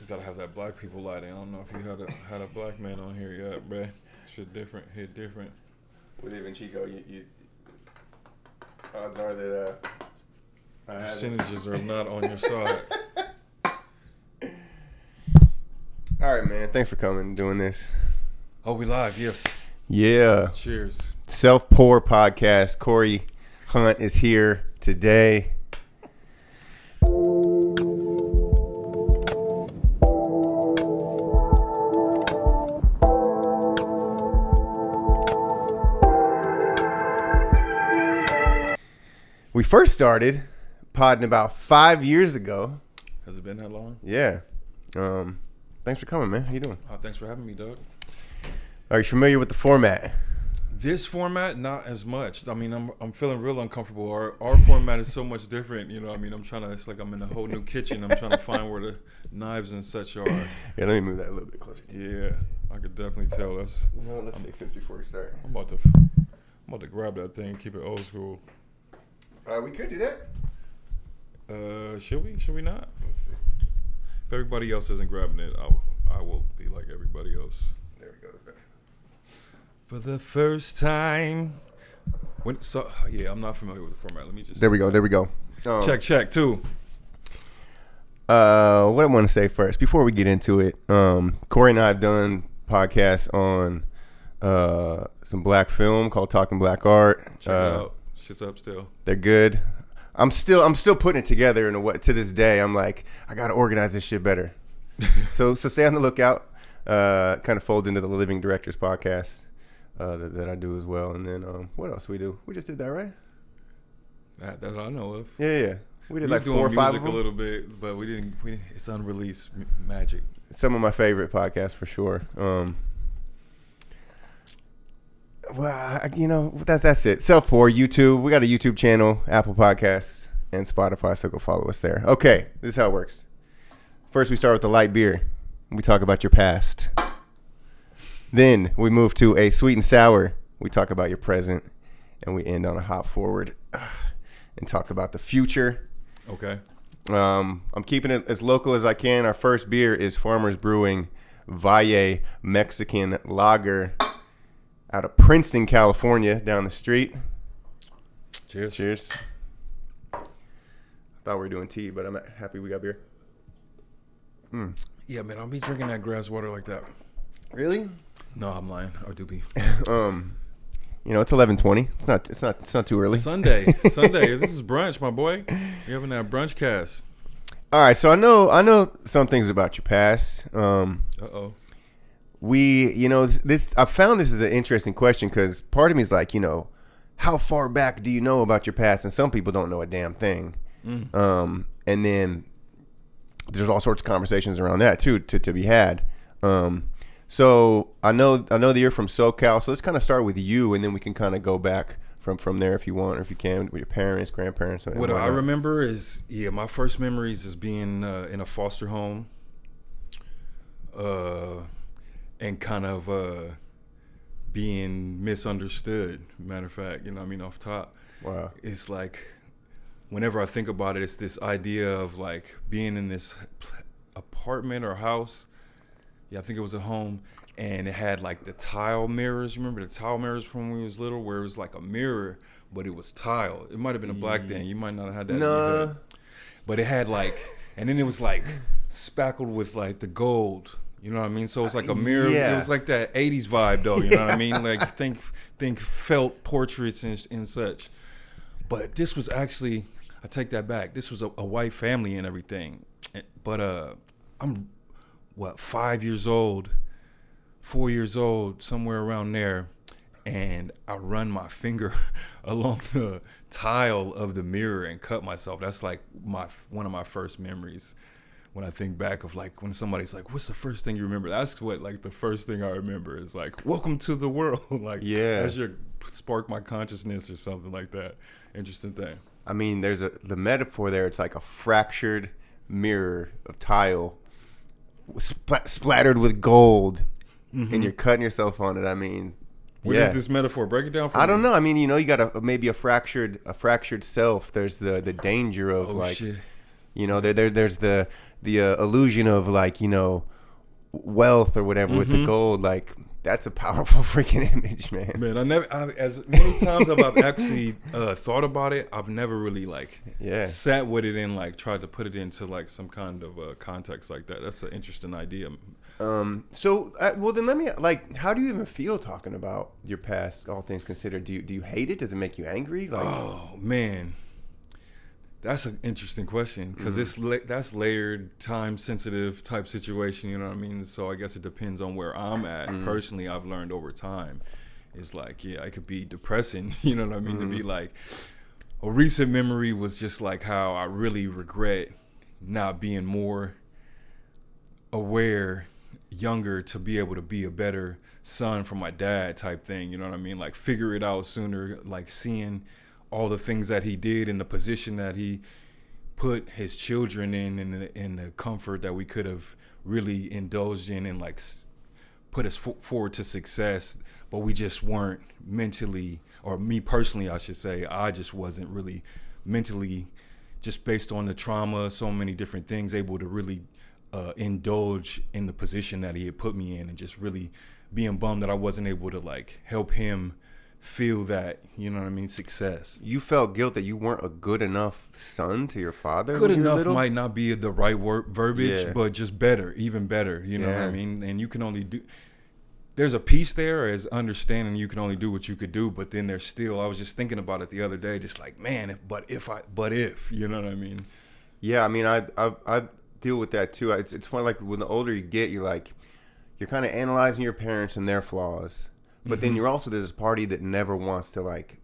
You gotta have that black people lighting. I don't know if you had a black man on here yet, bruh. Shit different, hit different. We live in Chico. You odds are that percentages are not on your side. All right, man. Thanks for coming and doing this. Oh, we live, yes. Yeah. Cheers. Self-Pour podcast. Cory Hunt is here today. We first started podding about 5 years ago. Has it been that long? Yeah. Thanks for coming, man. How you doing? Thanks for having me, Doug. Are you familiar with the format? This format, not as much. I mean, I'm feeling real uncomfortable. Our format is so much different. You know what I mean? It's like I'm in a whole new kitchen. I'm trying to find where the knives and such are. Yeah, let me move that a little bit closer to you. Yeah, I could definitely tell. Let's fix this before we start. I'm about to grab that thing, keep it old school. We could do that. Should we? Should we not? Let's see. If everybody else isn't grabbing it, I will be like everybody else. There we go. That's better. For the first time. I'm not familiar with the format. Let me just. There we go. Check too. What I want to say first before we get into it, Cory and I have done podcasts on some black film called Talking Black Art. Check it out. Shit's up still. They're good. I'm still putting it together in a way. To this day, I'm like, I gotta organize this shit better. so stay on the lookout. Kind of folds into the Living Directors podcast that I do as well. And then what else we do? We just did that, right? That I know of. Yeah. We did like doing 4 or 5 of music them. a little bit, but we didn't. It's unreleased magic. Some of my favorite podcasts for sure. Well, that's it. Self-Pour, YouTube. We got a YouTube channel, Apple Podcasts, and Spotify, so go follow us there. Okay, this is how it works. First, we start with a light beer. We talk about your past. Then we move to a sweet and sour. We talk about your present. And we end on a hop forward and talk about the future. Okay. I'm keeping it as local as I can. Our first beer is Farmers Brewing Valle Mexican Lager out of Princeton, California, down the street. Cheers. I thought we were doing tea, but I'm happy we got beer. Yeah, man, I'll be drinking that grass water like that. Really? No, I'm lying. I do be. It's 11:20. It's not too early. Sunday. This is brunch, my boy. You're having that brunch cast. All right, so I know some things about your past. Uh-oh. I found this is an interesting question because part of me is like, how far back do you know about your past? And some people don't know a damn thing. And then there's all sorts of conversations around that too to be had. So I know that you're from SoCal, so let's kind of start with you, and then we can kind of go back from there if you want, or if you can, with your parents, grandparents. What I remember is, my first memories is being in a foster home, and kind of being misunderstood. Matter of fact, off top. Wow. It's like, whenever I think about it, it's this idea of like being in this apartment or house. Yeah, I think it was a home, and it had like the tile mirrors. Remember the tile mirrors from when we was little, where it was like a mirror, but it was tile. It might have been a black thing. You might not have had that. No. But it had like, and then it was like spackled with like the gold. You know what I mean? So it's like a mirror. Yeah. It was like that 80s vibe, though. You know what I mean? Like think felt portraits and such. But this was actually, I take that back. This was a white family and everything. But I'm 5 years old, 4 years old, somewhere around there, and I run my finger along the tile of the mirror and cut myself. That's like one of my first memories. When I think back of like when somebody's like, what's the first thing you remember? That's what like the first thing I remember is like, welcome to the world. Like, yeah, that should spark my consciousness or something like that. Interesting thing. I mean, there's the metaphor there. It's like a fractured mirror of tile splattered with gold, and you're cutting yourself on it. I mean, what is this metaphor? Break it down for me. I don't know. I mean, you got maybe a fractured self. There's the danger of shit. There's illusion of like, wealth or whatever with the gold, like that's a powerful freaking image, man. Man, as many times as I've actually thought about it, I've never really like sat with it and like tried to put it into like some kind of context like that. That's an interesting idea. Well then let me, like, how do you even feel talking about your past, all things considered? Do you hate it? Does it make you angry? Like, oh man, that's an interesting question because that's layered, time sensitive type situation. You know what I mean? So I guess it depends on where I'm at. Personally, I've learned over time, it's like, yeah, it could be depressing. You know what I mean? To be like, a recent memory was just like how I really regret not being more aware, younger, to be able to be a better son for my dad type thing. You know what I mean? Like figure it out sooner, like seeing all the things that he did in the position that he put his children in the comfort that we could have really indulged in and like put us forward to success, but we just weren't mentally, or me personally I should say, I just wasn't really mentally, just based on the trauma, so many different things, able to really indulge in the position that he had put me in, and just really being bummed that I wasn't able to like help him feel that, you know what I mean, success. You felt guilt that you weren't a good enough son to your father? Good enough might not be the right verbiage, but just better, even better, you know what I mean? And you can only do, there's a piece there as understanding you can only do what you could do, but then there's still, I was just thinking about it the other day, just like, man, if, you know what I mean? Yeah, I mean, I deal with that too. It's funny, like when the older you get, you're kind of analyzing your parents and their flaws. But then you're also, there's this party that never wants to like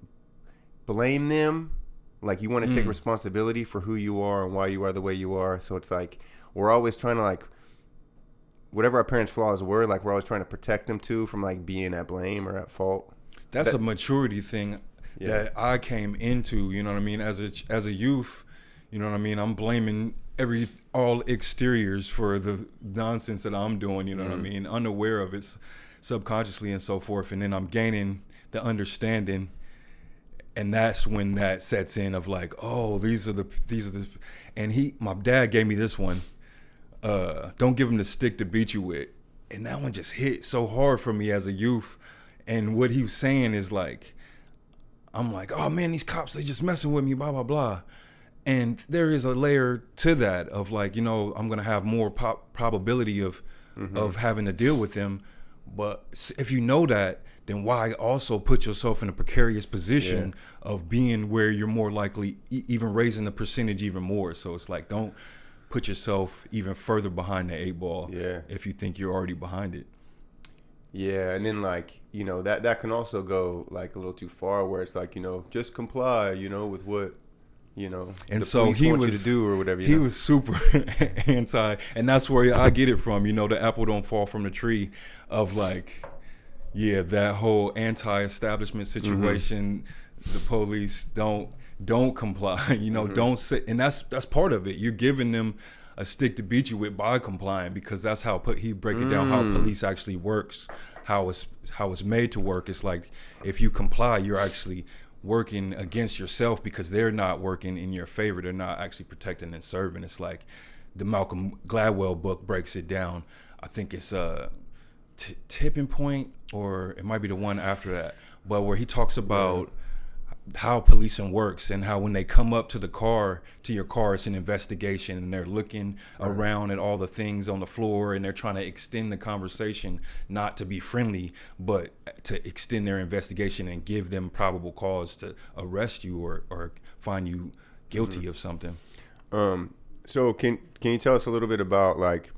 blame them. Like you want to take responsibility for who you are and why you are the way you are. So it's like we're always trying to like, whatever our parents' flaws were, like we're always trying to protect them too from like being at blame or at fault. That's a maturity thing that I came into, you know what I mean? As a youth, you know what I mean? I'm blaming all exteriors for the nonsense that I'm doing, you know what I mean? Unaware of it subconsciously and so forth. And then I'm gaining the understanding, and that's when that sets in of like, oh, these are the, and my dad gave me this one, don't give him the stick to beat you with. And that one just hit so hard for me as a youth. And what he was saying is like, I'm like, oh man, these cops, they just messing with me, blah, blah, blah. And there is a layer to that of like, you know, I'm going to have more probability of having to deal with them. But if you know that, then why also put yourself in a precarious position of being where you're more likely, even raising the percentage even more. So it's like, don't put yourself even further behind the 8 ball if you think you're already behind it. Yeah, and then like, you know, that can also go like a little too far where it's like, you know, just comply, you know, with what, you know, and the so police he want was you to do or whatever. He was super anti, and that's where I get it from. You know, the apple don't fall from the tree, of like, yeah, that whole anti-establishment situation. The police don't comply. You know, don't sit, and that's part of it. You're giving them a stick to beat you with by complying, because that's how he break it down how police actually works, how it's made to work. It's like if you comply, you're actually working against yourself because they're not working in your favor. They're not actually protecting and serving. It's like the Malcolm Gladwell book breaks it down. I think it's Tipping Point, or it might be the one after that, but where he talks about how policing works and how when they come up to your car, it's an investigation, and they're looking around at all the things on the floor, and they're trying to extend the conversation, not to be friendly, but to extend their investigation and give them probable cause to arrest you or find you guilty of something. So can you tell us a little bit about like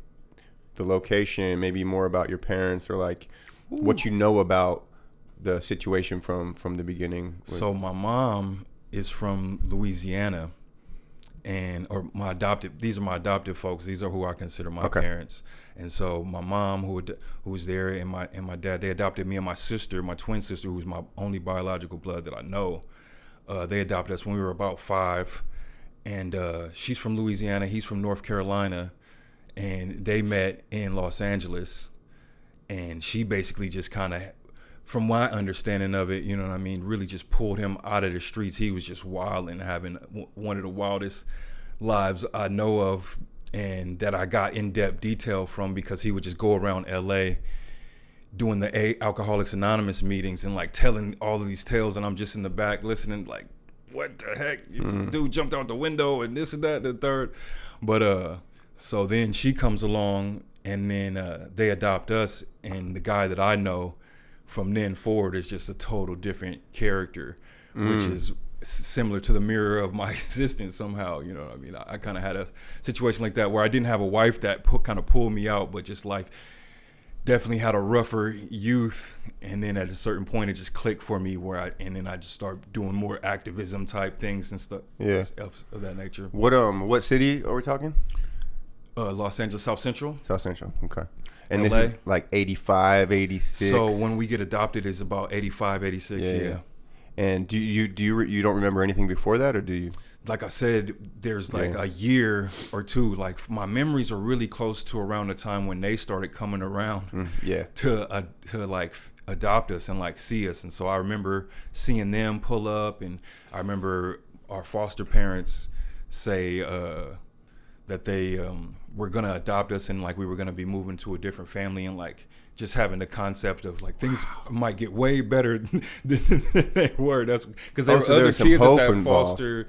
the location, maybe more about your parents, or like what you know about the situation from the beginning? So my mom is from Louisiana, these are my adopted folks. These are who I consider my parents. And so my mom, who was there, and my dad, they adopted me and my sister, my twin sister, who's my only biological blood that I know. They adopted us when we were about 5, and she's from Louisiana, he's from North Carolina, and they met in Los Angeles. And she basically just kind of, from my understanding of it, you know what I mean, really just pulled him out of the streets. He was just wild and having one of the wildest lives I know of and that I got in-depth detail from because he would just go around LA doing the Alcoholics Anonymous meetings and like telling all of these tales, and I'm just in the back listening like, what the heck? Dude jumped out the window and this and that and the third. But so then she comes along, and then they adopt us, and the guy that I know from then forward is just a total different character, which is similar to the mirror of my existence somehow. You know what I mean? I kind of had a situation like that where I didn't have a wife that kind of pulled me out, but just life definitely had a rougher youth, and then at a certain point it just clicked for me and then I just started doing more activism type things and stuff of that nature. What city are we talking? Los Angeles, South Central. South Central, okay. And LA. This is like 85, 86. So when we get adopted, it's about 85, 86, yeah. And do you don't remember anything before that, or do you? Like I said, there's like a year or two. Like my memories are really close to around the time when they started coming around to like adopt us and like see us. And so I remember seeing them pull up, and I remember our foster parents say that they were gonna adopt us, and like we were gonna be moving to a different family, and like just having the concept of like things might get way better than they were. That's because there were other kids at that foster.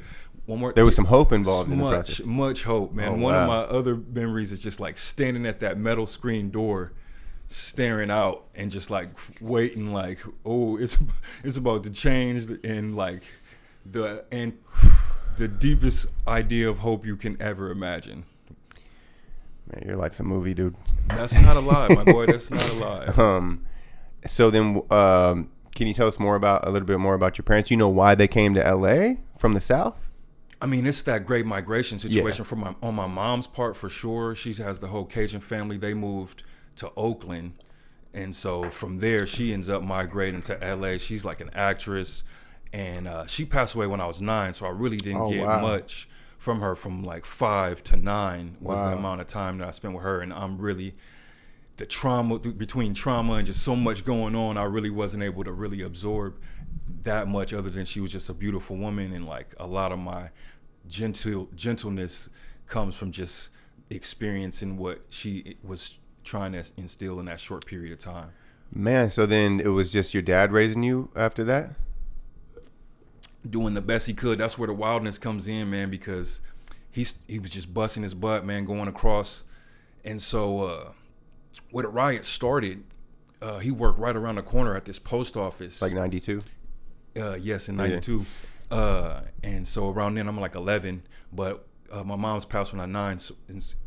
There was some hope involved in the process. Much hope, man. One of my other memories is just like standing at that metal screen door, staring out and just like waiting, like, oh, it's about to change, and like the deepest idea of hope you can ever imagine. Man, your life's a movie, dude. That's not a lie, my boy. That's not a lie. So then, can you tell us a little bit more about your parents? You know why they came to LA from the South? I mean, it's that great migration situation on my mom's part for sure. She has the whole Cajun family. They moved to Oakland, and so from there she ends up migrating to LA. She's like an actress, and she passed away when I was 9, so I really didn't get much from her. From like 5 to 9 was the amount of time that I spent with her, and I'm really the trauma between trauma and just so much going on. I really wasn't able to really absorb that much, other than she was just a beautiful woman, and like a lot of my gentleness comes from just experiencing what she was trying to instill in that short period of time. Man, so then it was just your dad raising you after that? Doing the best he could. That's where the wildness comes in, man, because he was just busting his butt, man, going across. And so where the riot started, he worked right around the corner at this post office. Like 92? Yes, in 92. And so around then I'm like 11, but my mom's passed when I'm 9.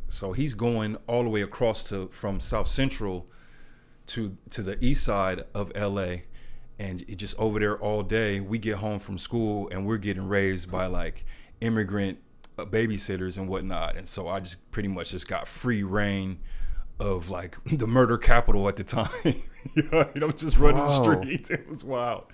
So he's going all the way across from South Central to the east side of LA, and it just over there all day. We get home from school and we're getting raised by like immigrant babysitters and whatnot. And so I just pretty much just got free reign of like the murder capital at the time. You know, just running the streets. It was wild.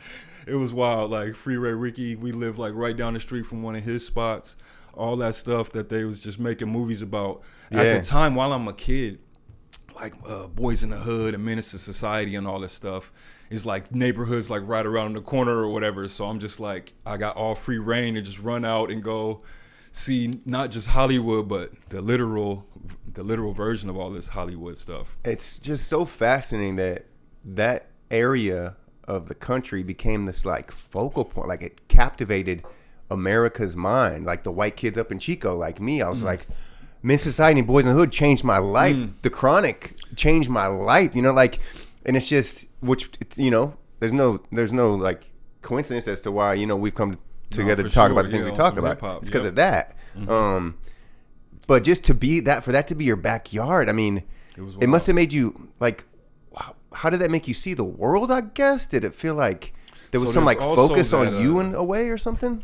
It was wild. Like Freeway Ricky, we lived like right down the street from one of his spots. All that stuff that they was just making movies about at the time while I'm a kid, like Boys in the Hood and Menace to Society and all this stuff is like neighborhoods like right around the corner or whatever. So I'm just like, I got all free reign to just run out and go see not just Hollywood, but the literal version of all this Hollywood stuff. It's just so fascinating that area of the country became this like focal point. Like it captivated America's mind. Like the white kids up in Chico, like me, I was like, Men's Society and Boys in the Hood changed my life. The Chronic changed my life. You know, like, and it's just, you know, there's no like coincidence as to why, you know, we've come together to talk about the things we talk about. Hip-hop. It's because of that. But just for that to be your backyard, I mean, it must have made you like, wow, how did that make you see the world? I guess, did it feel like there was some like focus on you in a way or something?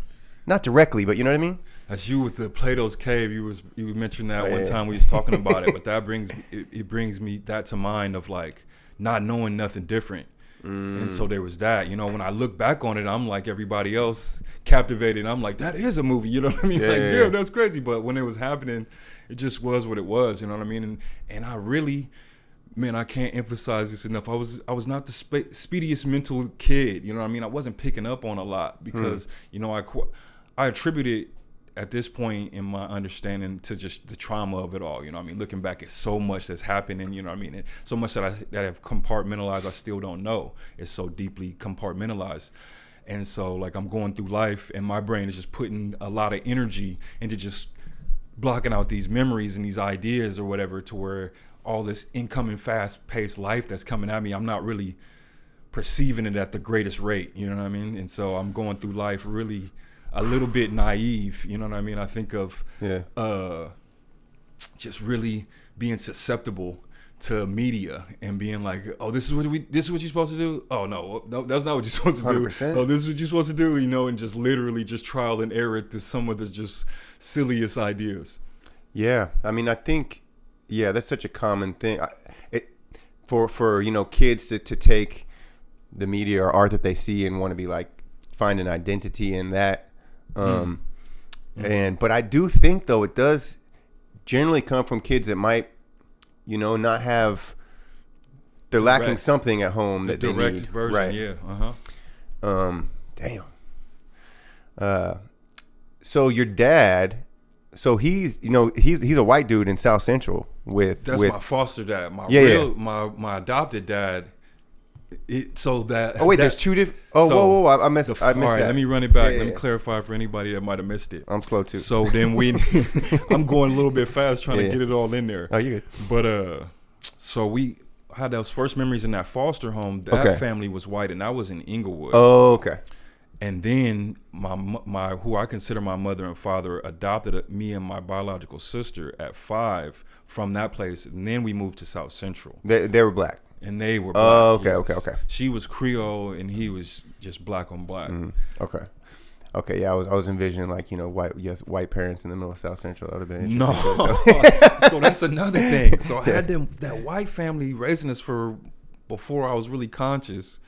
Not directly, but you know what I mean? That's you with the Plato's Cave. You mentioned that one time we was talking about it, but that brings me that to mind of like not knowing nothing different. And so there was that, you know, when I look back on it, I'm like everybody else captivated. I'm like, that is a movie, you know what I mean? Damn, that's crazy. But when it was happening, it just was what it was, you know what I mean? And I really, man, I can't emphasize this enough. I was not the speediest mental kid, you know what I mean? I wasn't picking up on a lot because, you know, I attributed at this point in my understanding to just the trauma of it all, you know what I mean? Looking back at so much that's happened, and you know what I mean? And so much that I've compartmentalized, I still don't know. It's so deeply compartmentalized. And so like I'm going through life and my brain is just putting a lot of energy into just blocking out these memories and these ideas or whatever, to where all this incoming fast-paced life that's coming at me, I'm not really perceiving it at the greatest rate, you know what I mean? And so I'm going through life really a little bit naive, you know what I mean? I think of just really being susceptible to media and being like, oh, this is what you're supposed to do. Oh no, that's not what you're supposed to 100%. do. Oh, this is what you're supposed to do, you know, and just literally just trial and error to some of the just silliest ideas. Yeah, I mean, I think, that's such a common thing. For you know, kids to take the media or art that they see and want to be like find an identity in that. But I do think though it does generally come from kids that might, you know, not have, they're lacking something at home that they need. Version, right. Yeah. Damn. So your dad, so he's a white dude in South Central with my foster dad. My adopted dad. There's two different. Whoa! I missed that. Let me run it back. Let me clarify for anybody that might have missed it. I'm slow too. So then I'm going a little bit fast trying to get it all in there. Oh, you're good. But so we had those first memories in that foster home. That family was white, and I was in Inglewood. Oh, okay. And then my who I consider my mother and father adopted me and my biological sister at 5 from that place, and then we moved to South Central. They were black. And they were black. Oh, okay, yes. Okay. She was Creole and he was just black on black. Okay, yeah, I was envisioning like, you know, white parents in the middle of South Central. That would have been interesting. No. So that's another thing. So I had that white family raising us before I was really conscious.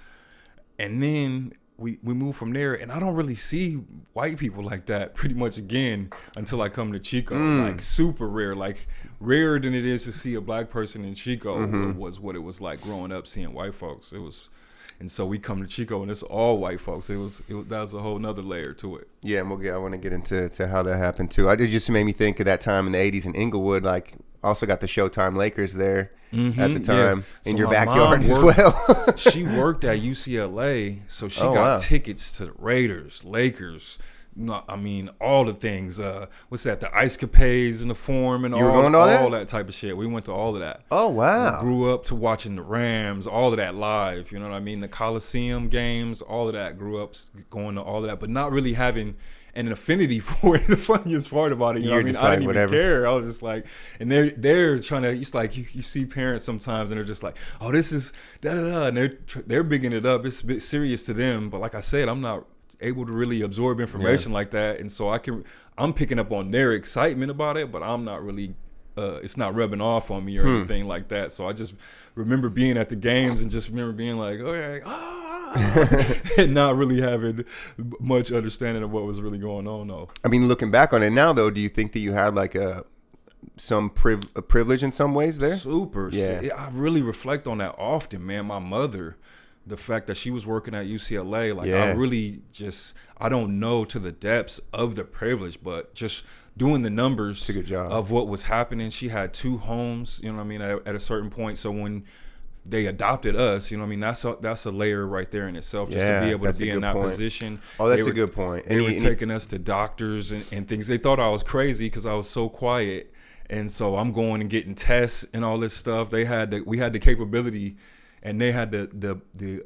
And then we moved from there, and I don't really see white people like that pretty much again until I come to Chico. Like super rare, like rarer than it is to see a black person in Chico was what it was like growing up seeing white folks. It was, and so we come to Chico and it's all white folks. That was a whole nother layer to it. Yeah, and I want to get into how that happened too. It just made me think of that time in the 80s in Inglewood. Like, also got the Showtime Lakers there at the time in your backyard as well. She worked at UCLA, so she got tickets to the Raiders, Lakers. I mean, all the things. What's that? The Ice Capades in the Forum and all that type of shit. We went to all of that. Oh, wow. We grew up to watching the Rams, all of that live. You know what I mean? The Coliseum games, all of that. Grew up going to all of that, but not really having an affinity for it. The funniest part about it, you know what I mean? I didn't even care. I was just like, and they're trying to. It's like you see parents sometimes, and they're just like, oh, this is da da da, and they're bigging it up. It's a bit serious to them, but like I said, I'm not able to really absorb information like that, and so I'm picking up on their excitement about it, but I'm not really. It's not rubbing off on me or anything like that. So I just remember being at the games and just remember being like, okay, and not really having much understanding of what was really going on though. I mean, looking back on it now though, do you think that you had like some privilege in some ways there? Super. Yeah. I really reflect on that often, man. My mother, the fact that she was working at UCLA, like I really I don't know to the depths of the privilege, but just doing the numbers a good job of what was happening. She had 2 homes, you know what I mean, at a certain point. So when they adopted us, you know what I mean, that's a layer right there in itself, just to be able to be in that position. Oh, that's a good point. They were taking us to doctors and things. They thought I was crazy because I was so quiet. And so I'm going and getting tests and all this stuff. We had the capability, and they had the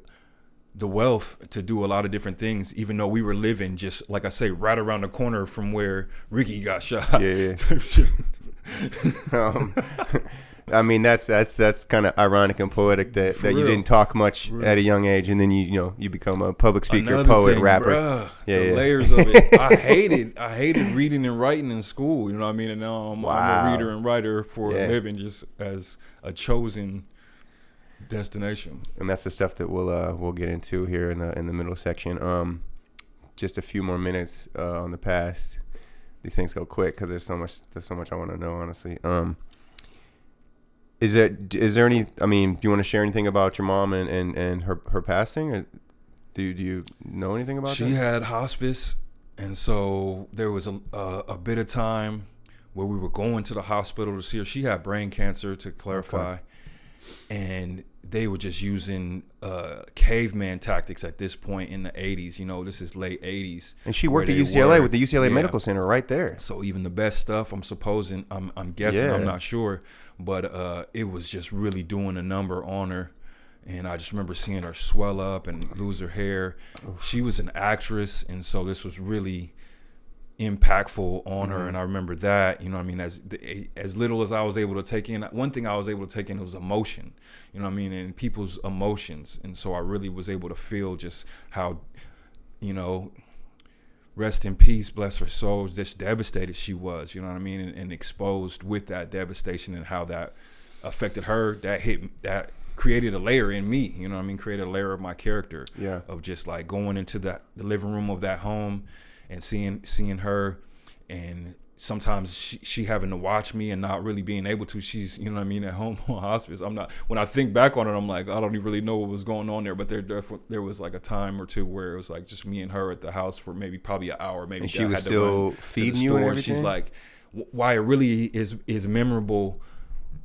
wealth to do a lot of different things, even though we were living just, like I say, right around the corner from where Ricky got shot. Yeah. I mean, that's kind of ironic and poetic that you didn't talk much at a young age, and then you become a public speaker, poet, rapper. Bruh, the layers of it. I hated reading and writing in school. You know what I mean? And now I'm a reader and writer for a living, just as a chosen destination. And that's the stuff that we'll get into here in the middle section. Just a few more minutes on the past. These things go quick because there's so much I want to know, honestly. Is there any? I mean, do you want to share anything about your mom and her passing? Or do you know anything about that? She had hospice And so there was a bit of time where we were going to the hospital to see her. She had brain cancer, to clarify. Okay. And they were just using caveman tactics at this point in the 80s. You know, this is late 80s. And she worked at UCLA with the UCLA Medical Center right there. So even the best stuff, I'm supposing, I'm guessing, I'm not sure, but it was just really doing a number on her. And I just remember seeing her swell up and lose her hair. Oof. She was an actress, and so this was really impactful on her. And I remember that, you know what I mean, as little as I was able to take in, one thing I was able to take in was emotion, you know what I mean, and people's emotions. And so I really was able to feel just how, you know, rest in peace, bless her soul, just devastated she was, you know what I mean, and exposed with that devastation and how that affected her. That created a layer in me, you know what I mean, created a layer of my character, of just like going into the living room of that home and seeing her, and sometimes she having to watch me and not really being able to. She's, you know what I mean, at home on hospice. I'm not, when I think back on it, I'm like, I don't even really know what was going on there, but there was like a time or two where it was like just me and her at the house for probably an hour, maybe. And she was still feeding you and everything? She's like, why it really is memorable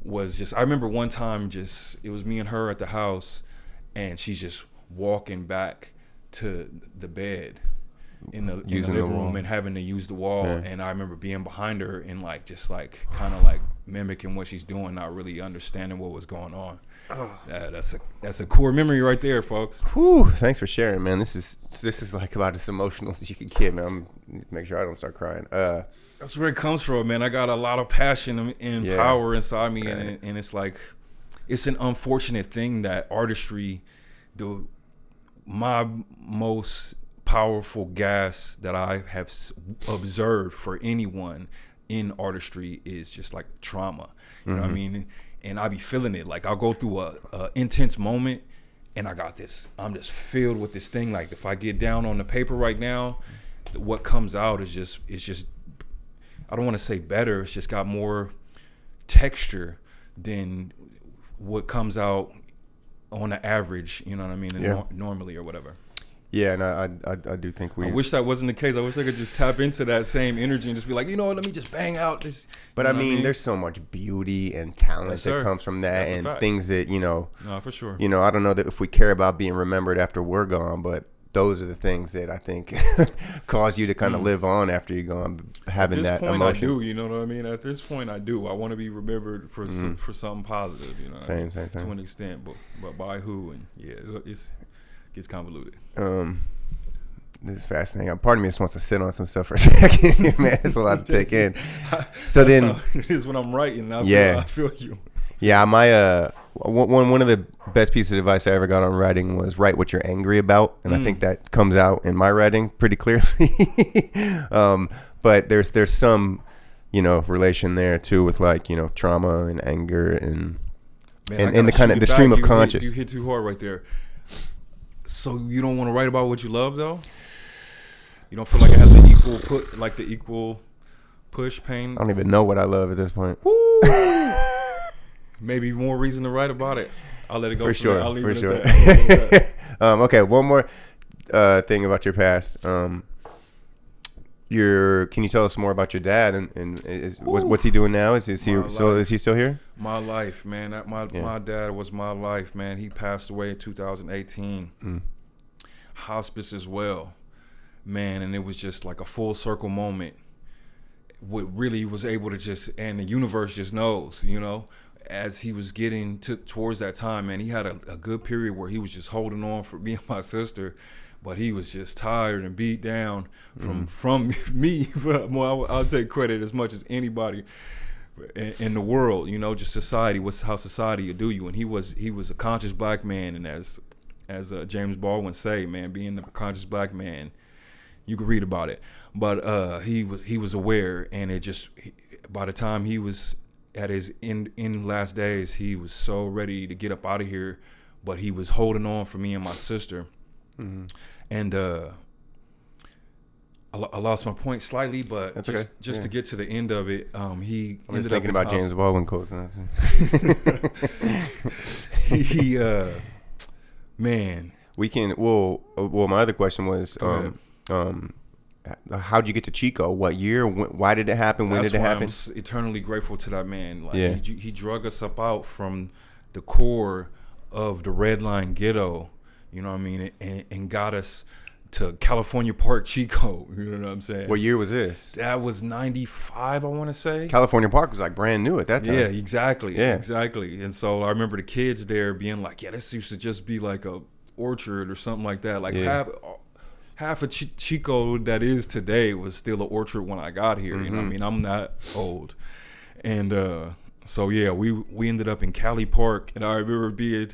was just, I remember one time just, it was me and her at the house, and she's just walking back to the bed in the living room and having to use the wall. And I remember being behind her and like just like kind of like mimicking what she's doing, not really understanding what was going on. That's a core memory right there, folks. Whew, thanks for sharing, man. This is like about as emotional as you could get, man. I'm make sure I don't start crying. That's where it comes from, man. I got a lot of passion and power inside me, and it's like, it's an unfortunate thing that artistry, my most powerful gas that I have observed for anyone in artistry is just like trauma. You know what I mean? And I be feeling it. Like I'll go through a intense moment, and I'm just filled with this thing. Like if I get down on the paper right now, what comes out is just I don't want to say better. It's just got more texture than what comes out on the average. You know what I mean? Normally or whatever. Yeah, and I do think I wish that wasn't the case. I wish I could just tap into that same energy and just be like, you know what, let me just bang out this. But I mean, there's so much beauty and talent that comes from that. That's and things that, you know. No, for sure. You know, I don't know that if we care about being remembered after we're gone, but those are the things that I think cause you to kind of live on after you're gone, having that emotion. At this point, I do. You know what I mean? At this point, I do. I want to be remembered for something positive. You know, same. To an extent, but by who? And it gets convoluted. This is fascinating. Part of me just wants to sit on some stuff for a second, man. It's a lot to take in. So then, it is when I'm writing. I feel you. Yeah, my one of the best pieces of advice I ever got on writing was write what you're angry about, and I think that comes out in my writing pretty clearly. But there's some, you know, relation there too with like, you know, trauma and anger and the kind of the stream of conscious. You hit too hard right there. So you don't want to write about what you love though? You don't feel like it has the equal push pain? I don't even know what I love at this point. Maybe more reason to write about it. I'll let it go. For sure. I'll leave for it sure. at that. Okay, one more thing about your past. Can you tell us more about your dad and what's he doing now? Is he still here? My life, man. My dad was my life, man. He passed away in 2018. Hospice as well, man. And it was just like a full circle moment. What really was able to just, and the universe just knows, you know, as he was getting towards that time, man, he had a good period where he was just holding on for me and my sister. But he was just tired and beat down from me. Well, I'll take credit as much as anybody in the world, you know, just society. How society will do you. And he was a conscious black man, and as James Baldwin say, man, being a conscious black man, you can read about it. But he was aware, and it just, by the time he was at his in last days, he was so ready to get up out of here, but he was holding on for me and my sister. And I lost my point slightly, but that's just to get to the end of it, he I'm just thinking about James Baldwin quotes. Man, we can. Well, my other question was, how'd you get to Chico? What year? Why did it happen? When did it happen? I'm eternally grateful to that man. Like, Yeah. he drug us up out from the core of the Red Line ghetto, you know what I mean, and got us to California Park, Chico. You know what I'm saying? What year was this? That was 95, I want to say. California Park was like brand new at that time. Yeah, exactly. Yeah. Exactly. And so I remember the kids there being like, yeah, this used to just be like a orchard or something like that. Like half of Chico that is today was still an orchard when I got here. You know what I mean? I'm not old. And so, yeah, we ended up in Cali Park. And I remember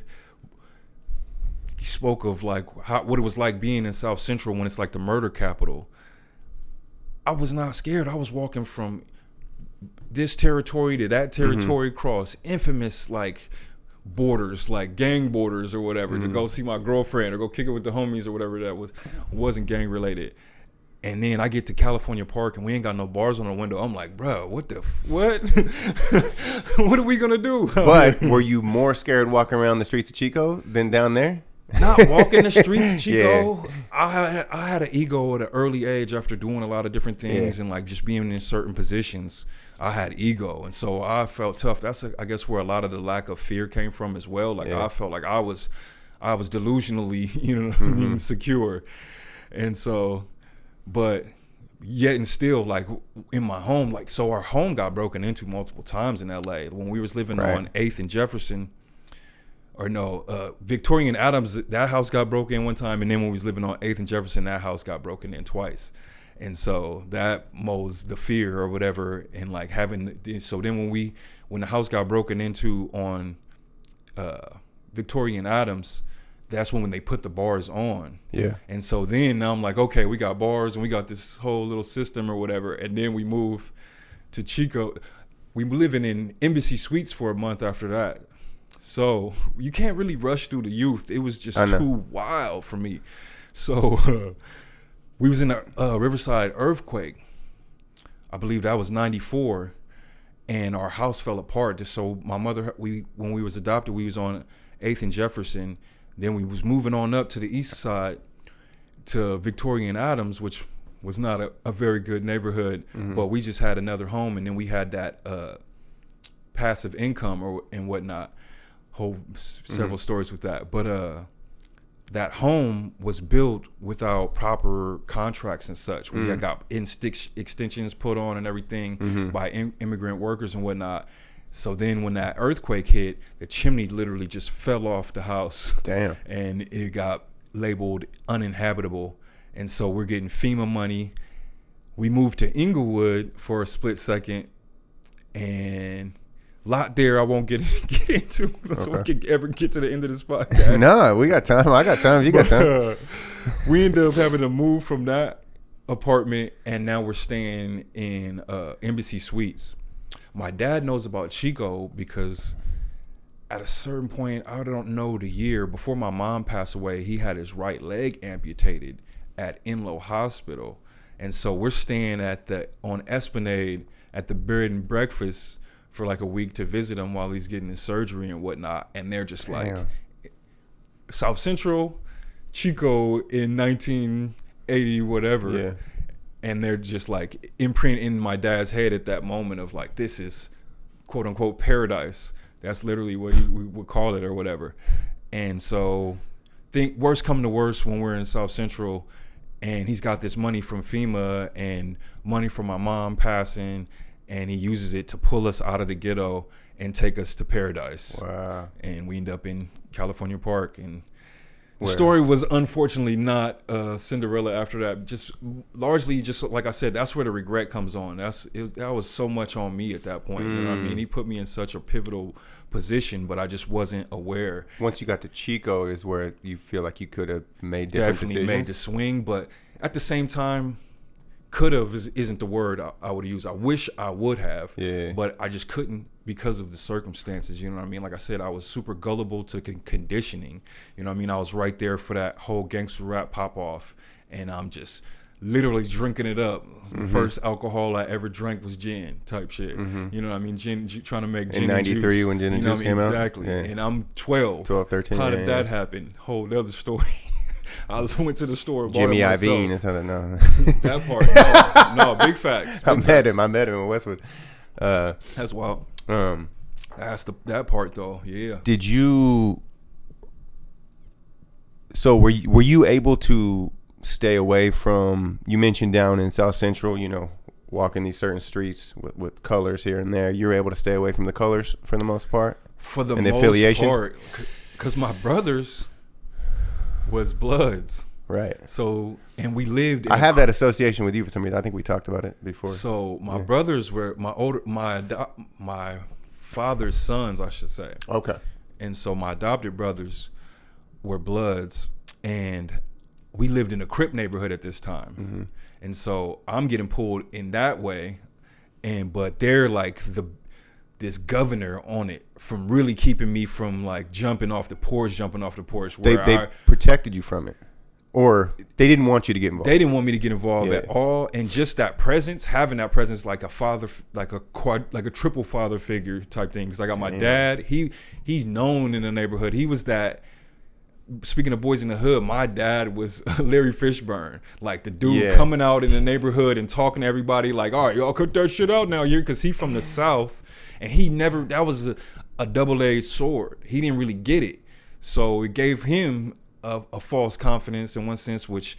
he spoke of like what it was like being in South Central when it's like the murder capital. I was not scared. I was walking from this territory to that territory, across infamous like borders, like gang borders or whatever, to go see my girlfriend or go kick it with the homies or whatever that wasn't gang related. And then I get to California Park and we ain't got no bars on the window. I'm like, bro, what? What are we gonna do? But were you more scared walking around the streets of Chico than down there? Not walking the streets of Chico. Yeah. I had an ego at an early age after doing a lot of different things and like just being in certain positions. I had ego, and so I felt tough. That's I guess where a lot of the lack of fear came from as well. Like I felt like I was delusionally, you know what I mean, secure, and so, but yet and still, like in my home, like so our home got broken into multiple times in LA when we was living on 8th and Jefferson. Or no, Victoria and Adams, that house got broken in one time, and then when we was living on 8th and Jefferson, that house got broken in twice. And so that molds the fear or whatever, and like so then when the house got broken into on Victoria and Adams, that's when they put the bars on. Yeah. And so then now I'm like, okay, we got bars and we got this whole little system or whatever, and then we move to Chico. We were living in Embassy Suites for a month after that. So you can't really rush through the youth. It was just too wild for me. So we was in a Riverside earthquake. I believe that was 94, and our house fell apart. Just so my mother, when we was adopted, we was on 8th and Jefferson. Then we was moving on up to the east side to Victoria and Adams, which was not a very good neighborhood, but we just had another home, and then we had that passive income and whatnot. Whole several stories with that, but that home was built without proper contracts and such. We had got extensions put on and everything by immigrant workers and whatnot. So then when that earthquake hit, the chimney literally just fell off the house. Damn. And it got labeled uninhabitable. And so we're getting FEMA money. We moved to Inglewood for a split second, and lot there I won't get into, so we can ever get to the end of this podcast. No, we got time. I got time. You got time. We ended up having to move from that apartment, and now we're staying in Embassy Suites. My dad knows about Chico because at a certain point, I don't know the year, before my mom passed away, he had his right leg amputated at Enloe Hospital. And so we're staying on Esplanade at the bed and breakfast for like a week to visit him while he's getting his surgery and whatnot. And they're just like, South Central, Chico in 1980, whatever. Yeah. And they're just like imprint in my dad's head at that moment of like, this is quote unquote paradise. That's literally what we would call it or whatever. And so think worst come to worst when we're in South Central and he's got this money from FEMA and money from my mom passing, and he uses it to pull us out of the ghetto and take us to paradise. Wow. And we end up in California Park. And the story was unfortunately not Cinderella after that. Just largely, just like I said, that's where the regret comes on. That was so much on me at that point. You know what I mean? He put me in such a pivotal position, but I just wasn't aware. Once you got to Chico is where you feel like you could have made different decisions. Definitely made the swing, but at the same time, could have isn't the word I would use. I wish I would have, but I just couldn't because of the circumstances. You know what I mean? Like I said, I was super gullible to conditioning. You know what I mean? I was right there for that whole gangster rap pop off, and I'm just literally drinking it up. The first alcohol I ever drank was gin type shit. You know what I mean? Gin, trying to make gin in 93 juice. when gin and juice came exactly. out. And I'm 12. 13. How did that happen? Whole other story. I just went to the store. And Jimmy bought it Iovine myself. or something. No. That part. No, big facts. I met him in Westwood. That's wild. That's that part though. Yeah. Did you? So were you able to stay away from? You mentioned down in South Central, walking these certain streets with colors here and there. You were able to stay away from the colors for the most part. For the and most affiliation? part, because my brothers was Bloods. Right. So, and we lived. I have that association with you for some reason. I think we talked about it before. So my brothers were my father's sons, I should say. Okay. And so my adopted brothers were Bloods, and we lived in a Crip neighborhood at this time. Mm-hmm. And so I'm getting pulled in that way, but they're like this governor on it from really keeping me from like jumping off the porch. Where they protected you from it, or they didn't want you to get involved. They didn't want me to get involved at all, and just that presence, having that presence, like a father, like a triple father figure type thing. Because I got my dad. He's known in the neighborhood. He was that. Speaking of boys in the hood, my dad was Larry Fishburne, like the dude coming out in the neighborhood and talking to everybody like, all right, y'all cut that shit out now, because he from the South, and that was a double-edged sword. He didn't really get it, so it gave him a false confidence in one sense, which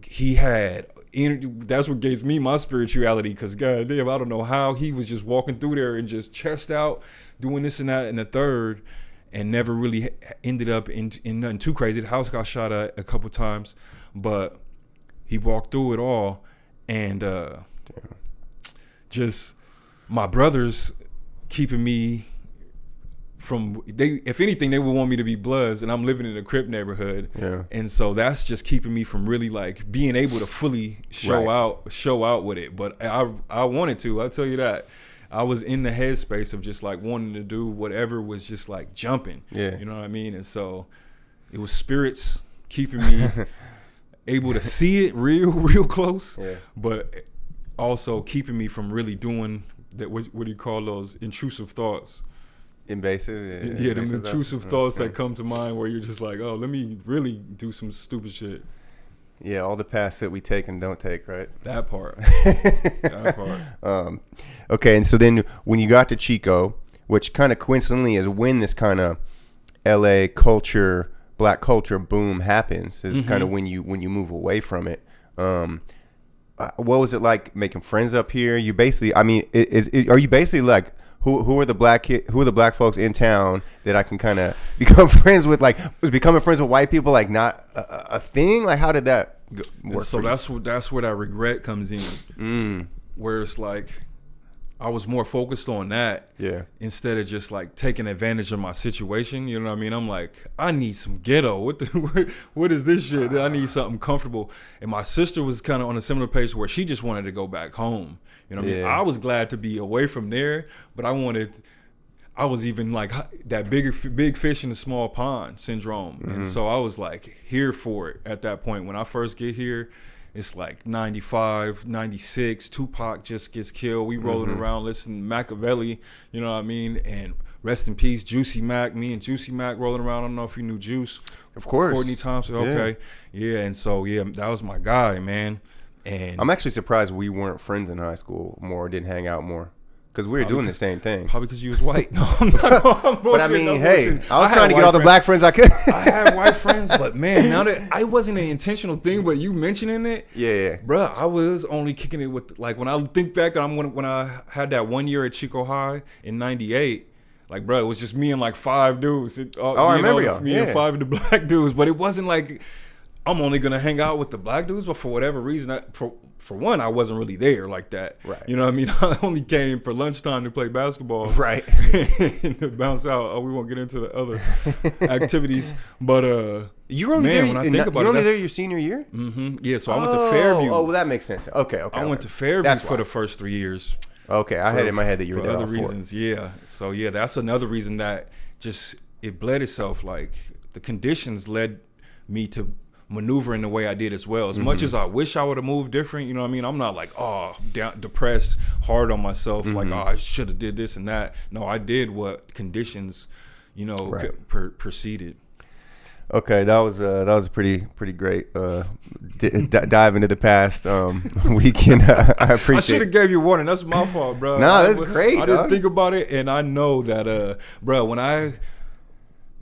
he had. That's what gave me my spirituality, because goddamn, I don't know how he was just walking through there and just chest out, doing this and that and the third. And never really ended up in nothing too crazy. The house got shot at a couple times, but he walked through it all. And just my brothers keeping me from, if anything, they would want me to be Bloods, and I'm living in a Crip neighborhood. Yeah. And so that's just keeping me from really like being able to fully show out with it. But I wanted to, I'll tell you that. I was in the headspace of just like wanting to do whatever was just like jumping. Yeah. You know what I mean? And so it was spirits keeping me able to see it real close, but also keeping me from really doing that. What do you call those intrusive thoughts? Invasive? Yeah, them intrusive thoughts that come to mind where you're just like, oh, let me really do some stupid shit. Yeah, all the paths that we take and don't take, right? That part. That part. Okay, and so then when you got to Chico, which kind of coincidentally is when this kind of LA culture, black culture boom happens, is kind of when you move away from it. What was it like making friends up here? You basically, I mean, are you basically like, who are the black folks in town that I can kind of become friends with? Like, was becoming friends with white people like not a thing? Like, how did that work? So that's where that regret comes in. Where it's like I was more focused on that, instead of just like taking advantage of my situation. You know what I mean? I'm like, I need some ghetto. What is this shit? I need something comfortable. And my sister was kind of on a similar pace where she just wanted to go back home. You know what I mean? I was glad to be away from there, but I was even like that big fish in the small pond syndrome. And so I was like here for it at that point. When I first get here, it's like 95, 96, Tupac just gets killed. We rolling around listening to Machiavelli, you know what I mean? And rest in peace, Juicy Mac. Me and Juicy Mac rolling around. I don't know if you knew Juice. Of course. Courtney Thompson, okay. Yeah, and so, that was my guy, man. And I'm actually surprised we weren't friends in high school more, didn't hang out more. Because we were doing the same thing. Probably because you was white. No, I'm not. But I mean, hey, I was trying to get all the black friends I could. I had white friends, but man, now that I wasn't an intentional thing, but you mentioning it, bro, I was only kicking it with, like, when I think back, when I had that 1 year at Chico High in '98. Like, bro, it was just me and like 5 dudes. I remember y'all. Me and 5 of the black dudes, but it wasn't like I'm only gonna hang out with the black dudes. But for whatever reason, for one, I wasn't really there like that. Right. You know what I mean? I only came for lunchtime to play basketball. Right. And to bounce out. We won't get into the other activities. But you were only there. When I think about it, you were only there your senior year. Yeah. So I went to Fairview. Oh, well, that makes sense. Okay. I went to Fairview for the first 3 years. Okay, I had it in my head that you were there for other reasons. Yeah. So that's another reason that just it bled itself. Like the conditions led me to maneuver in the way I did as well. As much as I wish I would have moved different, you know what I mean? I'm not like, depressed, hard on myself, like, I should have did this and that. No, I did what conditions, preceded. Okay, that was pretty great. Dive into the past. We can. I appreciate. I should have gave you a warning. That's my fault, bro. No, that's great. I didn't think about it, and I know that, bro. When I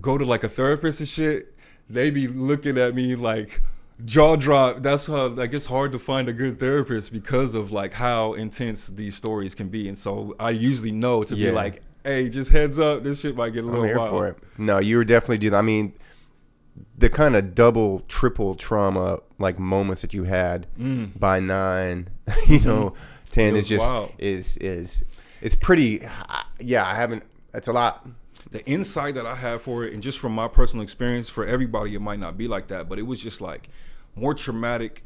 go to like a therapist and shit, they be looking at me like jaw drop. That's how like it's hard to find a good therapist because of like how intense these stories can be, and so I usually know to be like, hey, just heads up, this shit might get a little wild. For it. No, you were definitely doing. I mean, the kind of double, triple trauma like moments that you had by 9, 10 is just wild. is it's pretty. Yeah, I haven't. It's a lot. The insight that I have for it, and just from my personal experience, for everybody, it might not be like that, but it was just like more traumatic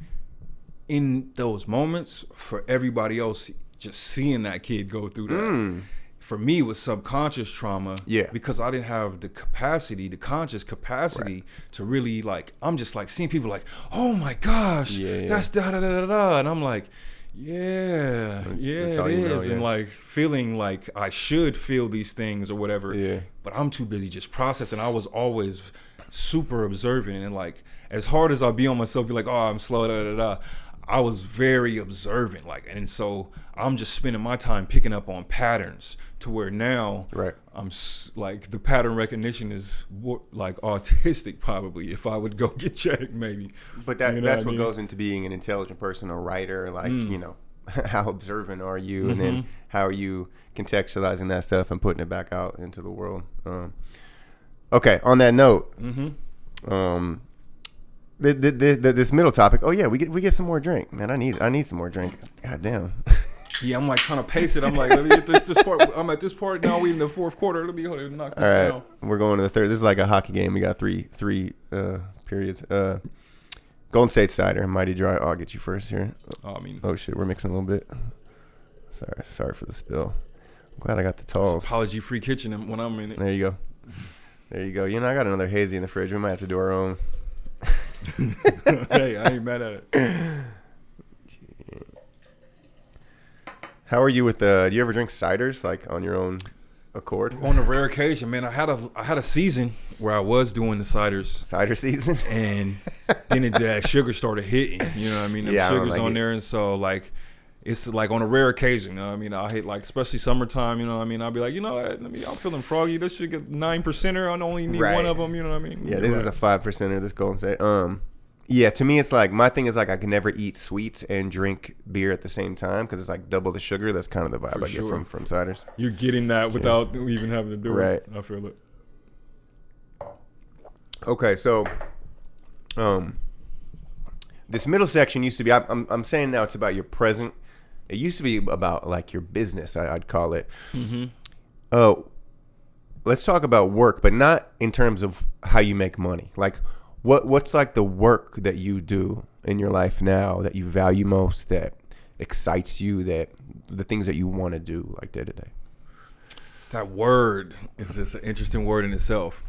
in those moments for everybody else. Just seeing that kid go through that. For me, it was subconscious trauma because I didn't have the conscious capacity to really like, I'm just like seeing people like, oh my gosh, that's da-da-da-da-da. And I'm like, it is. And like feeling like I should feel these things or whatever. Yeah. But I'm too busy just processing. I was always super observant. And like, as hard as I'll be on myself, be like, oh, I'm slow, da-da-da-da. I was very observant, like, and so I'm just spending my time picking up on patterns to where now I'm like the pattern recognition is like autistic probably if I would go get checked maybe. But that's what goes into being an intelligent person, a writer, like how observant are you, and then how are you contextualizing that stuff and putting it back out into the world. Okay, on that note. This middle topic. Oh yeah, we get some more drink, man. I need some more drink. God damn. Yeah, I'm like trying to pace it. I'm like, let me get this part. I'm at this part now. We in the fourth quarter. Let me knock this down. We're going to the third. This is like a hockey game. We got three periods. Golden State cider, Mighty Dry. I'll get you first here. Oh shit, we're mixing a little bit. Sorry for the spill. I'm glad I got the talls. Apology free kitchen when I'm in it. There you go. I got another hazy in the fridge. We might have to do our own. Hey, I ain't mad at it. How are you with do you ever drink ciders like on your own accord? On a rare occasion, man. I had a season where I was doing the cider season, and then that sugar started hitting. You know what I mean? The sugar's on there, and so like it's like on a rare occasion. You know what I mean? I hate like especially summertime. You know what I mean? I'll be like, I'm feeling froggy. This should get 9%er. I only need one of them. You know what I mean? Yeah, this is a 5%er. This Golden State. Yeah, to me, it's like my thing is like I can never eat sweets and drink beer at the same time because it's like double the sugar. That's kind of the vibe I get from ciders. You're getting that without even having to do it. I feel it. Okay, so this middle section used to be. I'm saying now it's about your present. It used to be about like your business. I'd call it. Let's talk about work, but not in terms of how you make money. Like. What's like the work that you do in your life now that you value most, that excites you, that the things that you want to do like day to day? That word is just an interesting word in itself.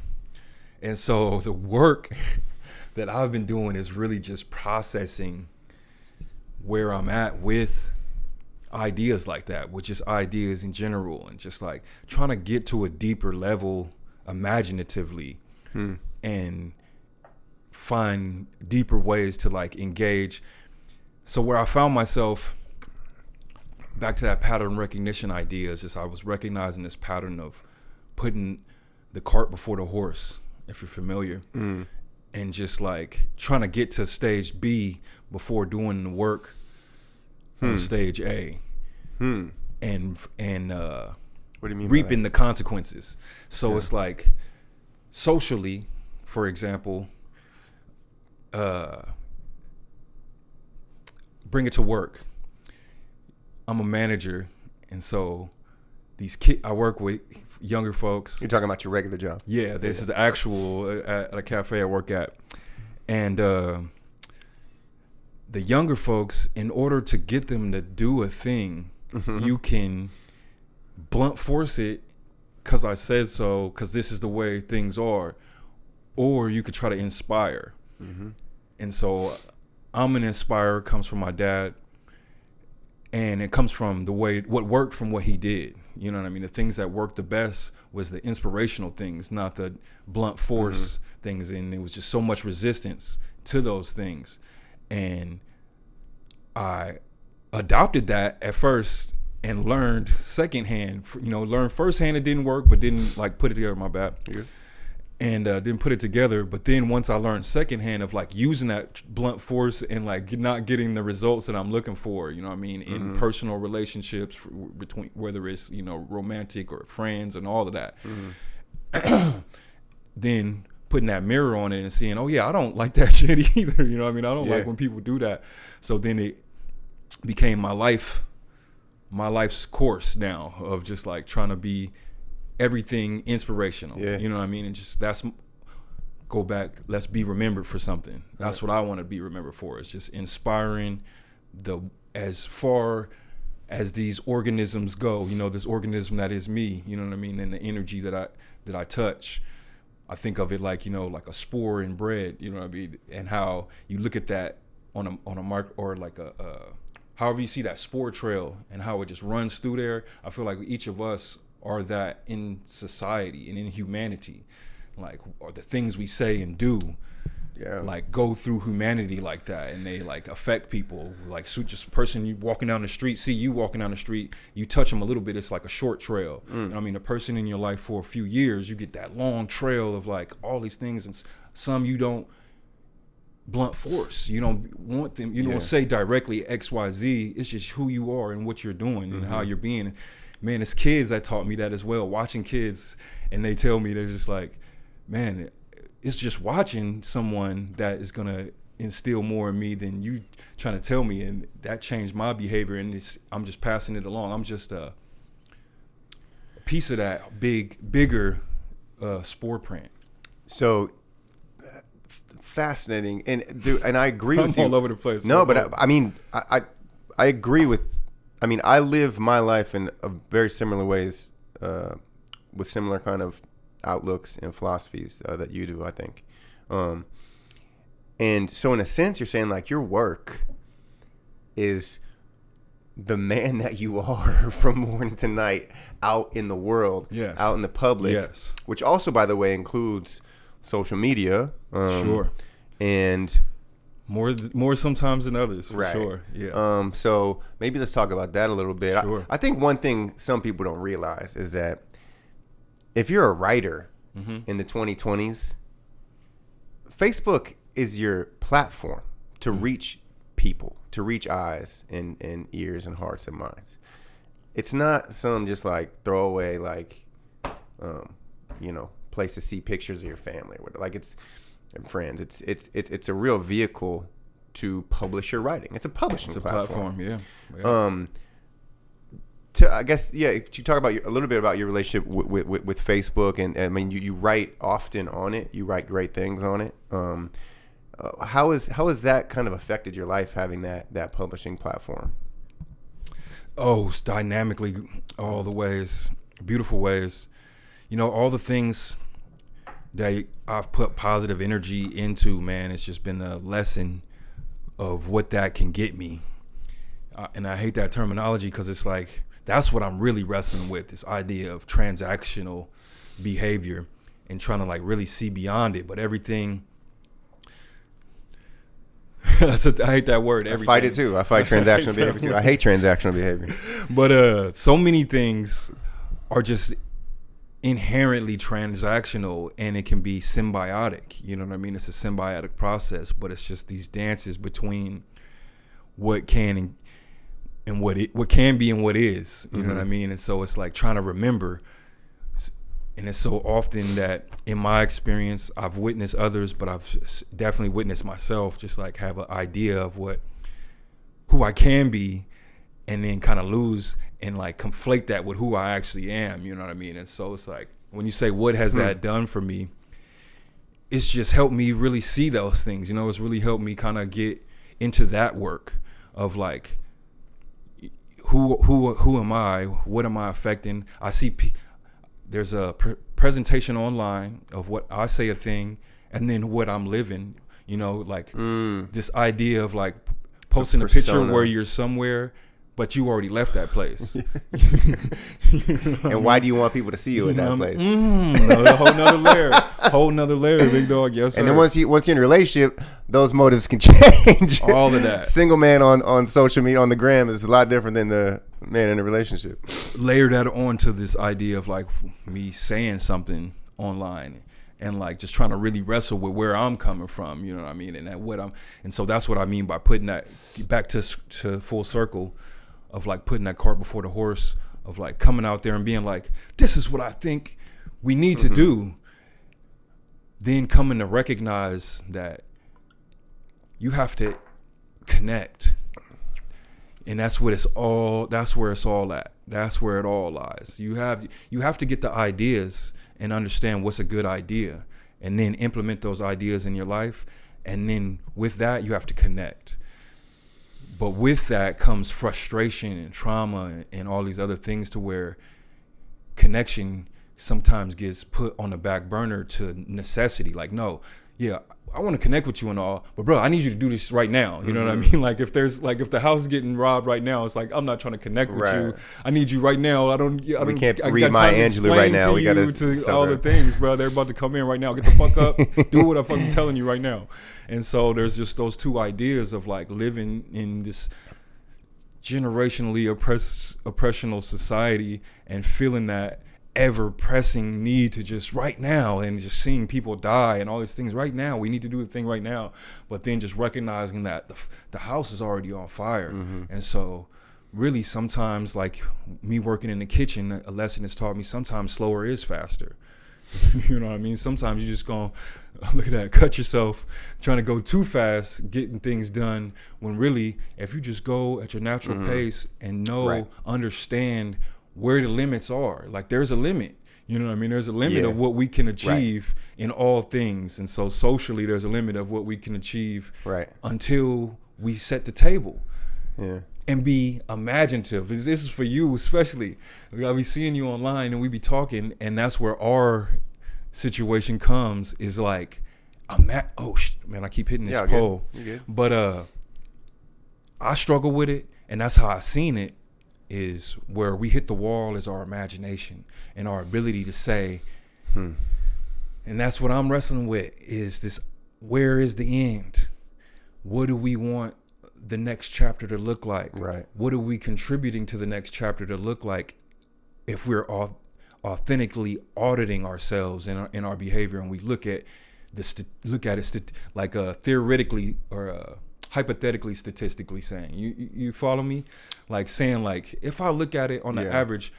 And so the work that I've been doing is really just processing where I'm at with ideas like that, which is ideas in general, and just like trying to get to a deeper level imaginatively and find deeper ways to like engage. So where I found myself back to that pattern recognition idea is just I was recognizing this pattern of putting the cart before the horse, if you're familiar, and just like trying to get to stage B before doing the work on stage A, and what do you mean reaping the consequences. So it's like socially, for example, bring it to work. I'm a manager, and so these kids I work with, younger folks. You're talking about your regular job. Yeah, this is the actual at a cafe I work at, and the younger folks, in order to get them to do a thing, you can blunt force it because I said so, because this is the way things are, or you could try to inspire. And so I'm an inspirer, comes from my dad, And it comes from what worked from what he did. You know what I mean? The things that worked the best was the inspirational things, not the blunt force things. And there was just so much resistance to those things. And I adopted that at first and learned secondhand. Learned firsthand it didn't work, but didn't like put it together. My bad. Yeah. And didn't put it together. But then once I learned secondhand of like using that blunt force and like not getting the results that I'm looking for, you know what I mean, in personal relationships between, whether it's, romantic or friends and all of that, then putting that mirror on it and seeing, oh yeah, I don't like that shit either. You know what I mean? I don't like when people do that. So then it became my life's course now of just like trying to be everything inspirational. You know what I mean? And just go back, let's be remembered for something. That's what I want to be remembered for. It's just inspiring as far as these organisms go, this organism that is me, you know what I mean? And the energy that I touch. I think of it like, like a spore in bread, you know what I mean? And how you look at that on a mark, or like however you see that spore trail and how it just runs through there. I feel like each of us are that in society and in humanity, like, or the things we say and do, like go through humanity like that, and they like affect people. Like, just a person you walking down the street, you touch them a little bit, it's like a short trail. You know what I mean? A person in your life for a few years, you get that long trail of like all these things, and some you don't blunt force. You don't want them. You don't say directly XYZ. It's just who you are and what you're doing and how you're being. Man, it's kids that taught me that as well. Watching kids, and they tell me, they're just like, man, it's just watching someone that is gonna instill more in me than you trying to tell me, and that changed my behavior. And I'm just passing it along. I'm just a piece of that bigger spore print. So fascinating, and I agree with you. All over the place. No, but I agree with. I live my life in very similar ways, with similar kind of outlooks and philosophies that you do, I think. And so in a sense, you're saying like your work is the man that you are from morning to night out in the world, out in the public, which also, by the way, includes social media. Sure. And more sometimes than others, for sure. Yeah. So maybe let's talk about that a little bit. Sure. I think one thing some people don't realize is that if you're a writer in the 2020s, Facebook is your platform to reach people, to reach eyes and ears and hearts and minds. It's not some just like throwaway, like, place to see pictures of your family or whatever. Like, it's friends. It's a real vehicle to publish your writing. It's a publishing platform. Yeah. I guess, if you talk about a little bit about your relationship with Facebook, and I mean, you write often on it. You write great things on it. How has that kind of affected your life, having that publishing platform? Oh, it's dynamically, all the ways, beautiful ways. All the things that I've put positive energy into, man, it's just been a lesson of what that can get me. And I hate that terminology, because it's like, that's what I'm really wrestling with, this idea of transactional behavior and trying to like really see beyond it. But everything, I hate that word. Everything. I fight it too. I fight transactional behavior too. I hate transactional behavior. But so many things are just inherently transactional, and it can be symbiotic. You know what I mean? It's a symbiotic process, but it's just these dances between what can and what can be and what is. You know what I mean? And so it's like trying to remember. And it's so often that in my experience, I've witnessed others, but I've definitely witnessed myself just like have an idea of who I can be, and then kind of lose and like conflate that with who I actually am. You know what I mean? And so it's like, when you say, what has that done for me? It's just helped me really see those things. It's really helped me kind of get into that work of like, who am I? What am I affecting? I see there's a presentation online of what I say a thing, and then what I'm living. Like this idea of like posting a picture where you're somewhere, but you already left that place. And why do you want people to see you in that place? A whole nother layer, big dog. Yes, sir. And then once you're in a relationship, those motives can change. All of that. Single man on social media, on the gram, is a lot different than the man in a relationship. Layer that on to this idea of like me saying something online and like just trying to really wrestle with where I'm coming from, you know what I mean? And so that's what I mean by putting that back to full circle of like putting that cart before the horse, of like coming out there and being like, this is what I think we need to do. Then coming to recognize that you have to connect. And that's where it's all at. That's where it all lies. You have to get the ideas and understand what's a good idea, and then implement those ideas in your life. And then with that, you have to connect. But with that comes frustration and trauma and all these other things, to where connection sometimes gets put on the back burner to necessity. Like, no, yeah, I want to connect with you and all, but bro, I need you to do this right now. You know what I mean? Like if the house is getting robbed right now, it's like, I'm not trying to connect with you. I need you right now. We can't read Maya Angelou right now. We got to all the things, bro. They're about to come in right now. Get the fuck up. Do what I'm fucking telling you right now. And so there's just those two ideas of like living in this generationally oppressional society and feeling that ever pressing need to just right now, and just seeing people die and all these things right now. We need to do the thing right now, but then just recognizing that the house is already on fire. And so really sometimes, like me working in the kitchen, a lesson has taught me sometimes slower is faster. You know what I mean? Sometimes you just gonna look at that, cut yourself trying to go too fast, getting things done, when really if you just go at your natural pace and understand where the limits are. Like there's a limit, you know what I mean? There's a limit of what we can achieve in all things. And so socially there's a limit of what we can achieve until we set the table and be imaginative. This is for you especially. I'll be seeing you online and we be talking, and that's where our situation comes, is like, man, I keep hitting this pole. But I struggle with it, and that's how I seen it. Is where we hit the wall is our imagination and our ability to say, and that's what I'm wrestling with, is this, where is the end? What do we want the next chapter to look like? What are we contributing to the next chapter to look like if we're authentically auditing ourselves in our behavior, and we look at it like theoretically or hypothetically, statistically saying, you follow me? Like saying, like, if I look at it on the average,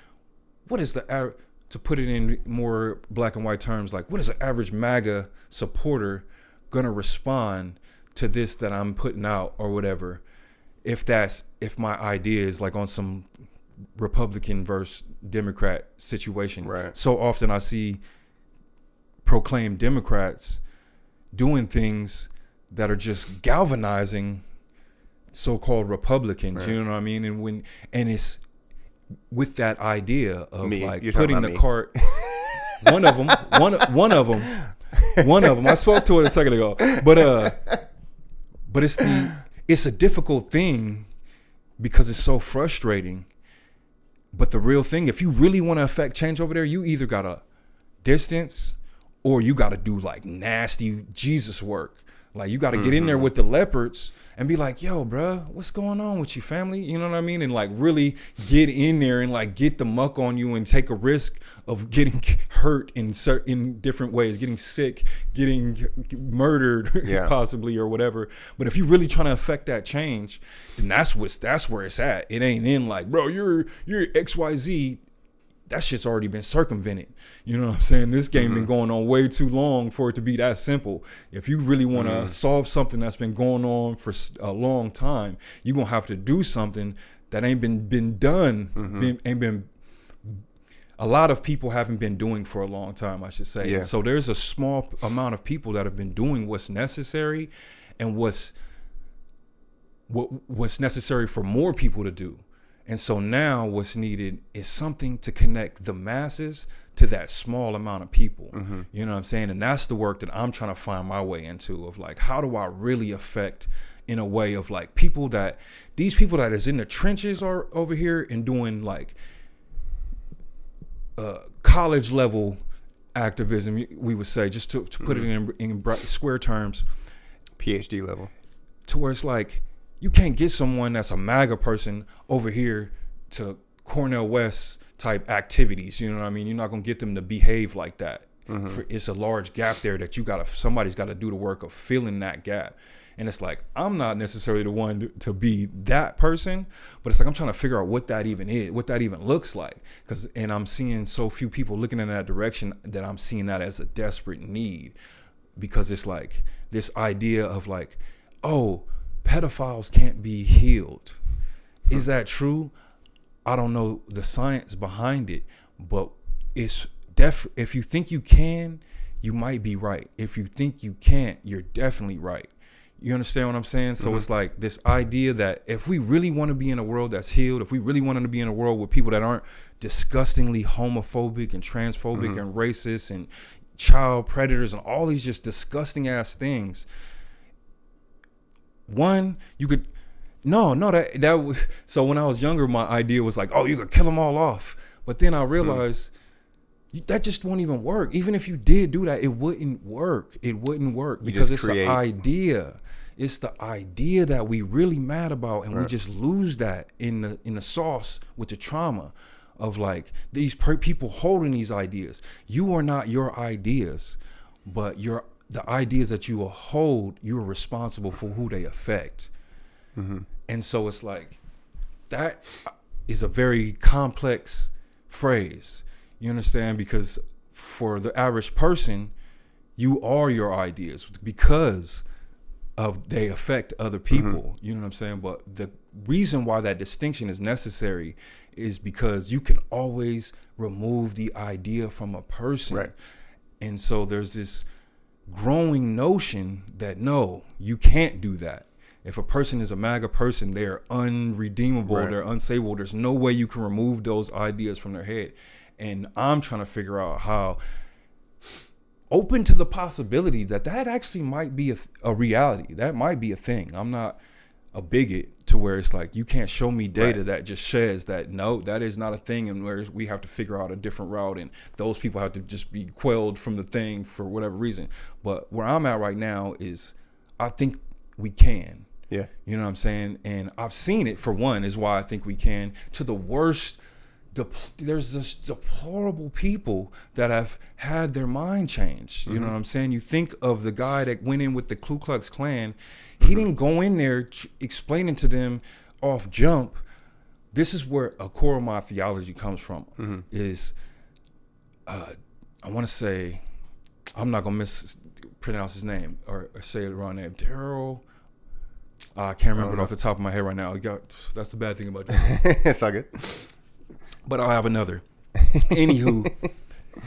what is the average, to put it in more black and white terms, like what is the average MAGA supporter gonna respond to this that I'm putting out or whatever, if my idea is like on some Republican versus Democrat situation. So often I see proclaimed Democrats doing things that are just galvanizing so-called Republicans, you know what I mean? And it's with that idea of like putting the cart. One of them. I spoke to it a second ago, but it's a difficult thing because it's so frustrating. But the real thing, if you really want to affect change over there, you either gotta distance or you gotta do like nasty Jesus work. Like you got to get in there with the leopards and be like, yo, bro, what's going on with you, family? You know what I mean? And like really get in there and like get the muck on you and take a risk of getting hurt in different ways, getting sick, getting murdered possibly or whatever. But if you're really trying to affect that change, then that's where it's at. It ain't in like, bro, you're XYZ. That shit's already been circumvented. You know what I'm saying? This game been going on way too long for it to be that simple. If you really want to solve something that's been going on for a long time, you're going to have to do something that ain't been done. A lot of people haven't been doing for a long time, I should say. And so there's a small amount of people that have been doing what's necessary and what's necessary for more people to do. And so now what's needed is something to connect the masses to that small amount of people. You know what I'm saying? And that's the work that I'm trying to find my way into, of like, how do I really affect in a way of like these people that is in the trenches are over here and doing like college level activism, we would say, just to put it in square terms. PhD level. To where it's like, you can't get someone that's a MAGA person over here to Cornell West type activities. You know what I mean? You're not going to get them to behave like that. It's a large gap there that somebody's got to do the work of filling that gap. And it's like, I'm not necessarily the one to be that person, but it's like, I'm trying to figure out what that even is, what that even looks like. And I'm seeing so few people looking in that direction that I'm seeing that as a desperate need, because it's like this idea of like, oh, pedophiles can't be healed. Is that true? I don't know the science behind it, but it's if you think you can, you might be right. If you think you can't, you're definitely right. You understand what I'm saying? So it's like this idea that if we really want to be in a world that's healed, if we really want to be in a world with people that aren't disgustingly homophobic and transphobic and racist and child predators and all these just disgusting ass things, one, you could, so when I was younger, my idea was like, oh, you could kill them all off. But then I realized that just won't even work. Even if you did do that, it wouldn't work. It wouldn't work because it's the idea. It's the idea that we really mad about, and we just lose that in the sauce with the trauma of like these people holding these ideas. You are not your ideas, but the ideas that you will hold, you're responsible for who they affect. And so it's like, that is a very complex phrase. You understand? Because for the average person, you are your ideas because of they affect other people. You know what I'm saying? But the reason why that distinction is necessary is because you can always remove the idea from a person. Right. And so there's this growing notion that no, you can't do that. If a person is a MAGA person, they're unredeemable, they're unsavable. There's no way you can remove those ideas from their head. And I'm trying to figure out how, open to the possibility that actually might be a reality. That might be a thing. I'm not a bigot to where it's like, you can't show me data that just says that, no, that is not a thing. And where we have to figure out a different route. And those people have to just be quelled from the thing for whatever reason. But where I'm at right now is, I think we can. Yeah. You know what I'm saying? And I've seen it, for one, is why I think we can, to the worst. There's this deplorable people that have had their mind changed. You know what I'm saying? You think of the guy that went in with the Ku Klux Klan. He didn't go in there explaining to them off jump. This is where a core of my theology comes from. Is I want to say, I'm not gonna mispronounce his name or say the wrong name. Daryl. I can't remember it off the top of my head right now. That's the bad thing about that. It's all good. But I'll have another. Anywho,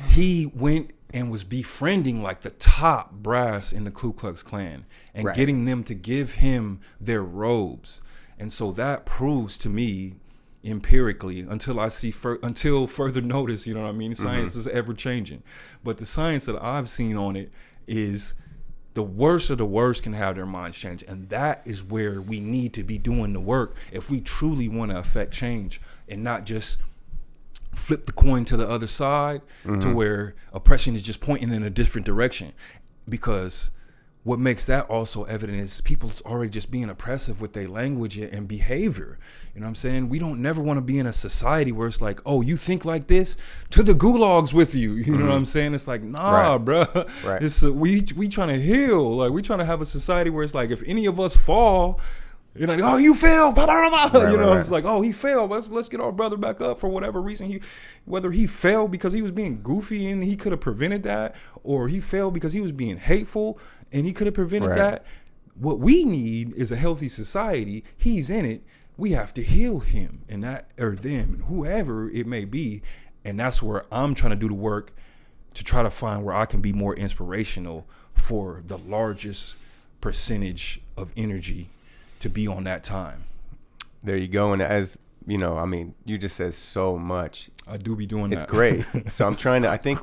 he went and was befriending like the top brass in the Ku Klux Klan and getting them to give him their robes. And so that proves to me empirically, until further notice, you know what I mean? Science is ever changing. But the science that I've seen on it is the worst of the worst can have their minds change. And that is where we need to be doing the work if we truly want to affect change and not just flip the coin to the other side to where oppression is just pointing in a different direction. Because what makes that also evident is people's already just being oppressive with their language and behavior. You know what I'm saying? We don't never want to be in a society where it's like, oh, you think like this? To the gulags with you. You know what I'm saying? It's like, nah, bro. It's we trying to heal. Like, we trying to have a society where it's like, if any of us fall, you're like, oh, you failed. It's like, oh, he failed. Let's get our brother back up for whatever reason. Whether he failed because he was being goofy and he could have prevented that, or he failed because he was being hateful and he could have prevented that. What we need is a healthy society. He's in it. We have to heal him and that, or them, whoever it may be. And that's where I'm trying to do the work to try to find where I can be more inspirational for the largest percentage of energy to be on that time. There you go. And as you know, I mean, you just said so much. I do be doing that. It's great. So I'm trying to, I think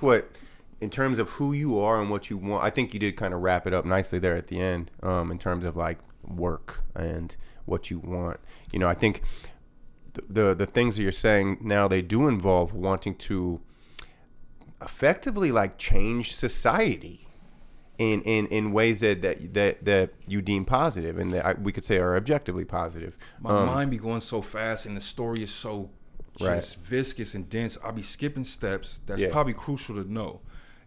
in terms of who you are and what you want, I think you did kind of wrap it up nicely there at the end, in terms of like work and what you want. You know, I think the things that you're saying now, they do involve wanting to effectively like change society in ways that you deem positive and that we could say are objectively positive. My mind be going so fast and the story is so just viscous and dense. I'll be skipping steps. That's probably crucial to know.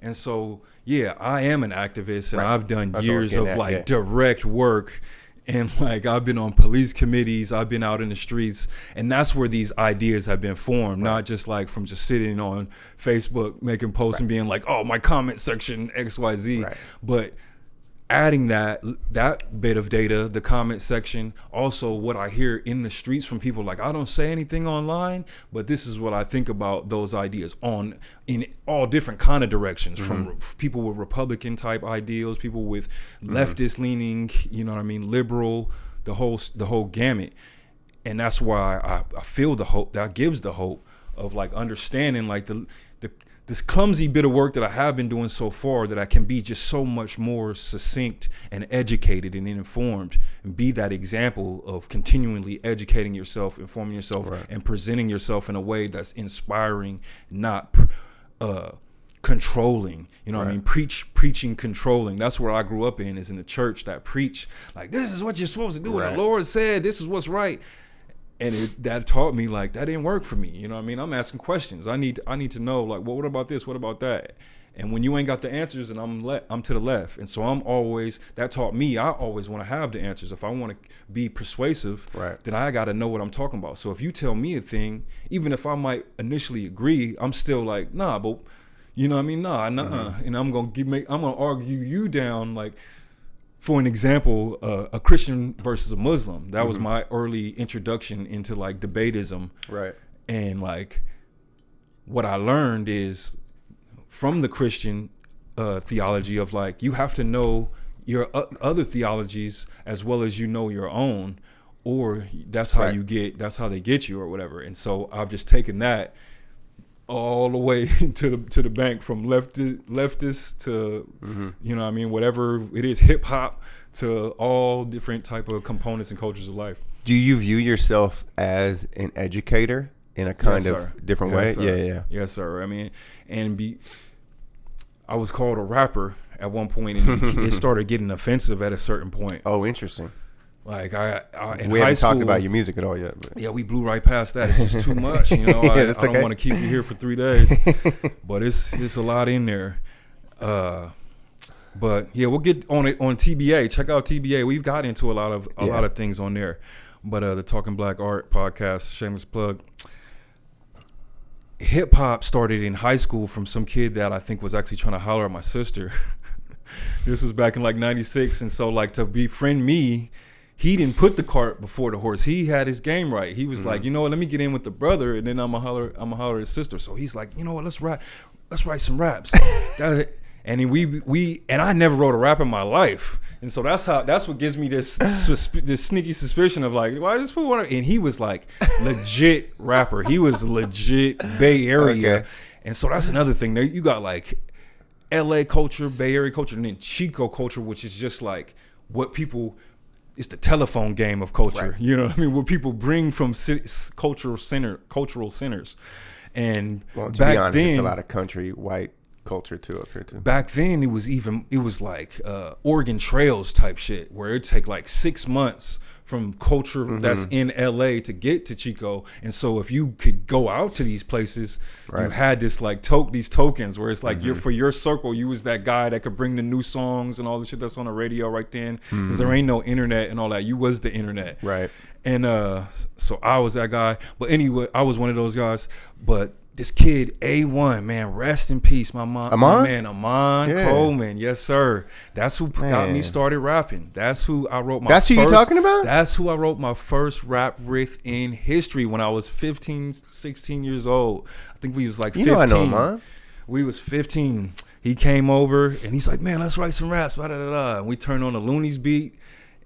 And so, yeah, I am an activist, and I've done years of like direct work, and like I've been on police committees, I've been out in the streets, and that's where these ideas have been formed, not just like from just sitting on Facebook making posts and being like, oh, my comment section XYZ, but adding that bit of data, the comment section, also what I hear in the streets from people. Like, I don't say anything online, but this is what I think about those ideas in all different kind of directions, from people with Republican type ideals, people with leftist leaning, you know what I mean, liberal, the whole gamut. And that's why I feel the hope that gives the hope of like understanding like this clumsy bit of work that I have been doing so far, that I can be just so much more succinct and educated and informed, and be that example of continually educating yourself, informing yourself, and presenting yourself in a way that's inspiring, not controlling. You know what I mean? Preaching, controlling. That's where I grew up is in the church that preach like, this is what you're supposed to do. And the Lord said, this is what's right. And that taught me like that didn't work for me. You know what I mean? I'm asking questions. I need to know like, well, what about this? What about that? And when you ain't got the answers, and I'm to the left. And so that taught me, I always want to have the answers. If I want to be persuasive, then I got to know what I'm talking about. So if you tell me a thing, even if I might initially agree, I'm still like, nah, but you know what I mean? Nah. And I'm going to argue you down like, for an example, a Christian versus a Muslim. That was my early introduction into like debatism. Right. And like what I learned is from the Christian theology of like, you have to know your other theologies as well as you know your own, or that's how that's how they get you or whatever. And so I've just taken that all the way to the bank, from leftist to you know what I mean, whatever it is, hip hop, to all different type of components and cultures of life. Do you view yourself as an educator in a kind of different way? Sir. Yes, sir. I mean, I was called a rapper at one point, and it started getting offensive at a certain point. Oh, interesting. Like we haven't talked about your music at all yet. But. Yeah, we blew right past that. It's just too much, you know. I don't want to keep you here for 3 days, but it's a lot in there. But yeah, we'll get on it on TBA. Check out TBA. We've got into a lot of things on there. But the Talking Black Art podcast, shameless plug. Hip hop started in high school from some kid that I think was actually trying to holler at my sister. This was back in like '96, and so like to befriend me, he didn't put the cart before the horse. He had his game right. He was like, you know what, let me get in with the brother, and then I'm gonna holler at his sister. So he's like, you know what, let's write some raps. And we and I never wrote a rap in my life. And so that's what gives me this sneaky suspicion of like, why does fool want to? And he was like legit rapper. He was legit Bay Area. Okay. And so that's another thing. There you got like LA culture, Bay Area culture, and then Chico culture, which is just like what people. It's the telephone game of culture, you know what I mean? What people bring from cultural centers. And well, to be honest, it's a lot of country white culture too up here too. Back then, it was like Oregon Trails type shit, where it take like 6 months from culture that's in LA to get to Chico. And so if you could go out to these places, you had this like these tokens where it's like you're for your circle, you was that guy that could bring the new songs and all the shit that's on the radio right then, because there ain't no internet and all that. You was the internet. Right. And so I was that guy. But anyway, I was one of those guys. But this kid, A1, man, rest in peace, my mom. Amon Coleman, yes, sir. That's who got me started rapping. That's who I wrote my That's who you talking about? That's who I wrote my first rap with in history when I was 15, 16 years old. I think we was like 15. I know, man. We was 15. He came over, and he's like, man, let's write some raps. And we turned on the Loonies beat,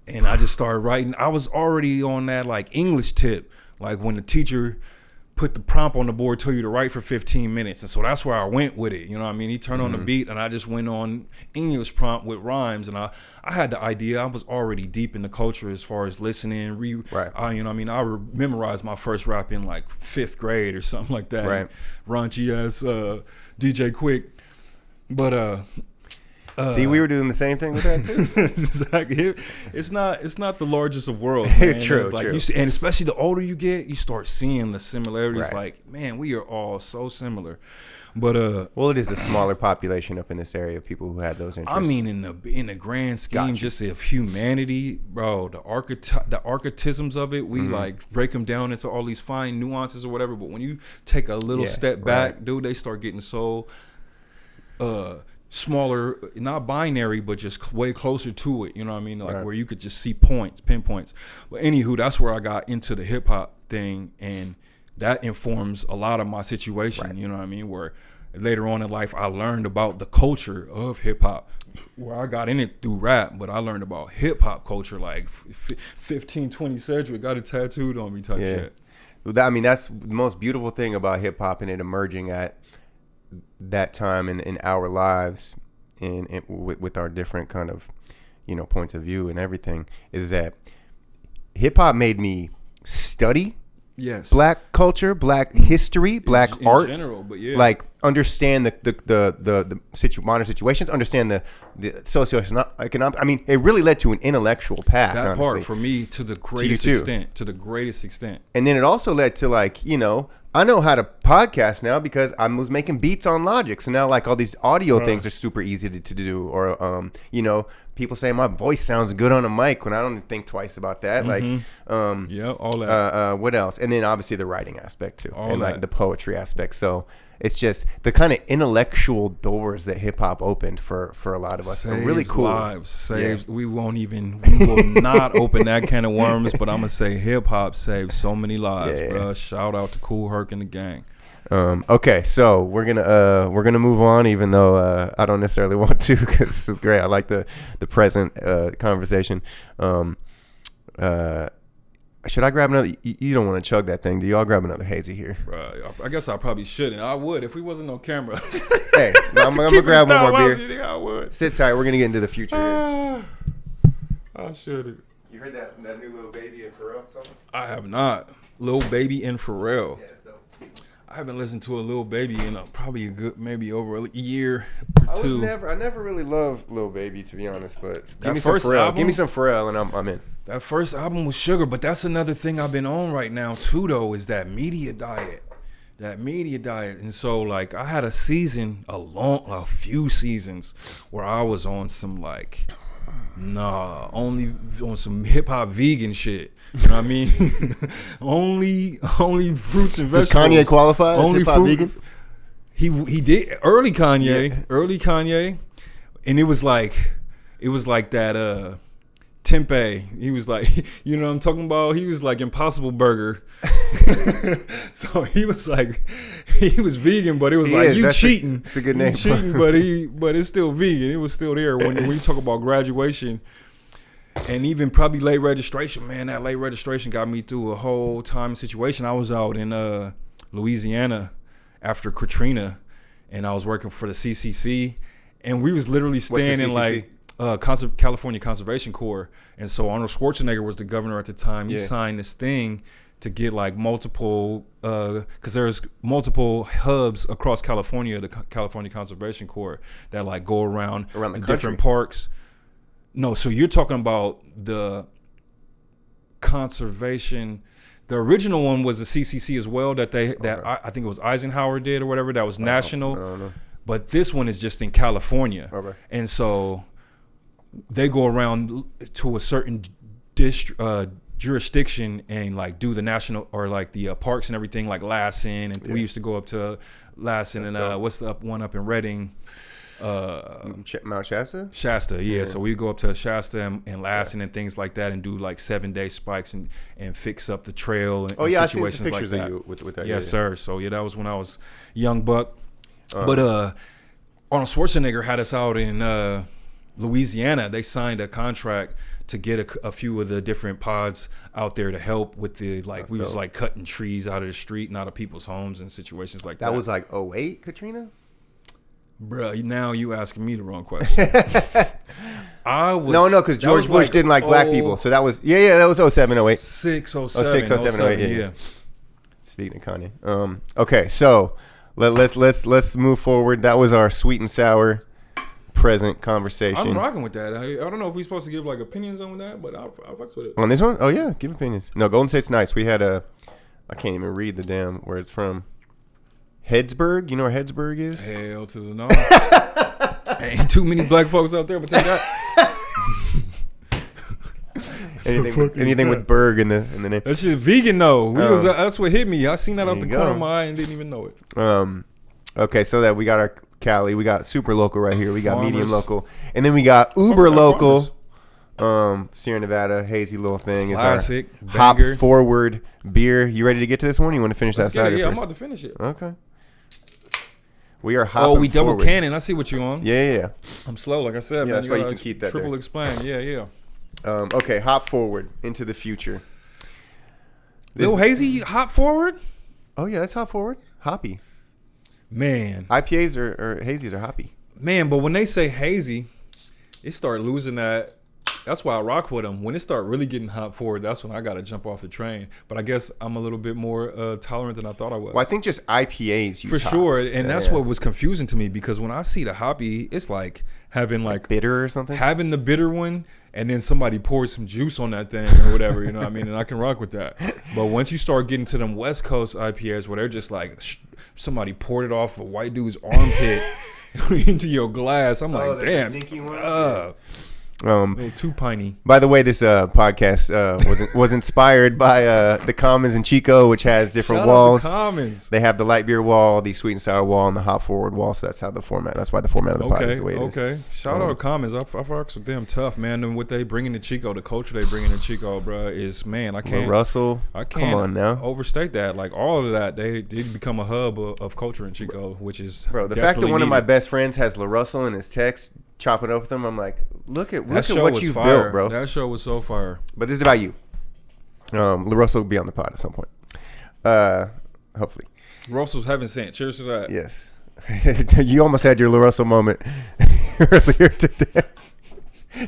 and I just started writing. I was already on that like English tip, Like when the teacher put the prompt on the board, told you to write for 15 minutes. And so that's where I went with it. You know what I mean? He turned on the beat and I just went on English prompt with rhymes. And I had the idea. I was already deep in the culture as far as listening. You know what I mean? I memorized my first rap in like 5th grade or something like that. Right. Raunchy ass DJ Quick. But see, we were doing the same thing with that too. Exactly. It's not the largest of worlds, man. True, like true. You see, and especially the older you get, you start seeing the similarities. Right. Like, man, we are all so similar. But well, it is a smaller population up in this area of people who have those interests. I mean, in the grand scheme, just of humanity, bro, the archetypes of it, we like break them down into all these fine nuances or whatever. But when you take a little step back, dude, they start getting so smaller, not binary, but just way closer to it. You know what I mean? Like where you could just see pinpoints. But anywho, that's where I got into the hip hop thing, and that informs a lot of my situation. Right. You know what I mean? Where later on in life, I learned about the culture of hip hop. Where I got in it through rap, but I learned about hip hop culture like 15, 20 century. Got it tattooed on me type shit. I mean, that's the most beautiful thing about hip hop and it emerging at that time in our lives and with our different kind of, you know, points of view and everything, is that hip hop made me study black culture, black history, black art in general, but like understand the modern situations, understand the socioeconomic. I mean, it really led to an intellectual path. That honestly. part for me to the greatest extent. And then it also led to, like, you know, I know how to podcast now because I was making beats on Logic. So now, like, all these audio things are super easy to do. Or, you know, people say my voice sounds good on a mic when I don't think twice about that. Like, all that. what else? And then obviously the writing aspect too, all and that. like the poetry aspect. So it's just the kind of intellectual doors that hip hop opened for a lot of us. Are really cool. Lives. We will not open that can of worms, but I'm gonna say hip hop saved so many lives, bro. Shout out to Kool Herc and the gang. Okay, so we're gonna move on, even though I don't necessarily want to, because this is great. I like the present conversation. Should I grab another? You don't want to chug that thing, do you? I'll grab another hazy here. I guess I probably shouldn't. I would if we wasn't on camera. Hey, I'm gonna grab one more beer. I would. Sit tight. We're gonna get into the future here. I should. You heard that new Lil Baby and Pharrell song? I have not. Lil Baby and Pharrell. Yeah, it's dope. I haven't listened to a Lil Baby in probably maybe over a year or two. I never really loved Lil Baby, to be honest, but give me some Pharrell and I'm in. That first album was sugar, but that's another thing I've been on right now too, though, is that media diet. And so, like, I had a few seasons where I was on some, like, only on some hip hop vegan shit. You know what I mean? only fruits and vegetables. Does Kanye qualify as hip hop vegan? He did early Kanye, and it was like that. Tempeh, he was like, you know what I'm talking about? He was like Impossible Burger. So he was vegan, but it was cheating. It's a good name. Cheating, but it's still vegan. It was still there when you talk about graduation and even probably late registration. Man, that late registration got me through a whole time situation. I was out in Louisiana after Katrina, and I was working for the CCC, and we was literally staying in like California Conservation Corps. And so Arnold Schwarzenegger was the governor at the time. He signed this thing to get like multiple, because there's multiple hubs across California, the California Conservation Corps, that like go around the different parks. No, so you're talking about the conservation. The original one was the CCC as well, that I think it was Eisenhower did or whatever, that was national. But this one is just in California. Okay. And so they go around to a certain jurisdiction and like do the national or like the parks and everything, like Lassen, and we used to go up to Lassen. That's and dope. What's the one up in Redding? Mount Shasta? Shasta, yeah. So we go up to Shasta and Lassen and things like that and do like 7-day spikes and fix up the trail and situations I seen some pictures like that. Of you with that. Yes, sir. So that was when I was young buck. But Arnold Schwarzenegger had us out in Louisiana. They signed a contract to get a few of the different pods out there to help with the That's we was dope. like cutting trees out of the street and out of people's homes and situations like that. That was like 08 Katrina? Bruh, now you asking me the wrong question. I was No, because George Bush didn't like black people. So that was that was 07, 08. 06, 07, 06, 07, 08, yeah. Speaking of Kanye. Okay, so let's move forward. That was our sweet and sour present conversation. I'm rocking with that. I don't know if we're supposed to give like opinions on that, but I'll fuck with it. On this one? Oh yeah, give opinions. No, Golden State's nice. We had I can't even read the damn where it's from. Headsburg, you know where Headsburg is? Hell to the no. Ain't too many black folks out there, but take that. anything with Berg in the name. That shit vegan though. That's what hit me. I seen that out the There you corner go. of my eye and didn't even know it. Okay, so that we got our Cali, we got super local right here, we got medium Farmers. local, and then we got uber Farmers. local. Sierra Nevada, hazy little thing. It's Classic, our hop banger. forward beer. You ready to get to this one? You want to finish Let's that get side it. Yeah, I'm first? about to finish it. Okay. We are hopping. Oh, we double forward. cannon. I see what you on. Yeah. I'm slow, like I said. Yeah, man. that's why you gotta can keep that triple there. explain. Yeah. Okay, hop forward into the future. Little hazy hop forward. Oh yeah, that's hop forward. Hoppy. Man, IPAs or hazies are hoppy. but when they say hazy, it start losing that. That's why I rock with them. When it start really getting hot forward, that's when I got to jump off the train. But I guess I'm a little bit more tolerant than I thought I was. Well, I think just IPAs use for sure, hops. and that's what was confusing to me because when I see the hoppy, it's like having like bitter or something. having the bitter one, and then somebody pours some juice on that thing or whatever. You know what I mean? And I can rock with that. But once you start getting to them West Coast IPAs where they're just like somebody poured it off a white dude's armpit into your glass, I'm like, damn. A little too piney. By the way, this podcast was inspired by the Commons in Chico, which has different Shout walls. out to Commons. They have the light beer wall, the sweet and sour wall, and the hop forward wall. So that's how the format. That's why the format of the podcast is the way it is. Okay. Shout out to Commons. I fucks with them tough, man. And what they bringing to Chico, the culture they bringing to Chico, bro, is I can't. Russell, I can't come on now. overstate that. Like all of that, they did become a hub of culture in Chico, which is Bro, the fact that one of my best friends has La Russell in his text, chopping up with him, I'm like, look at what you've built, bro. That show was so fire. But this is about you. La Russell will be on the pod at some point. Hopefully. Russell's heaven sent. Cheers to that. Yes. You almost had your La Russell moment earlier today.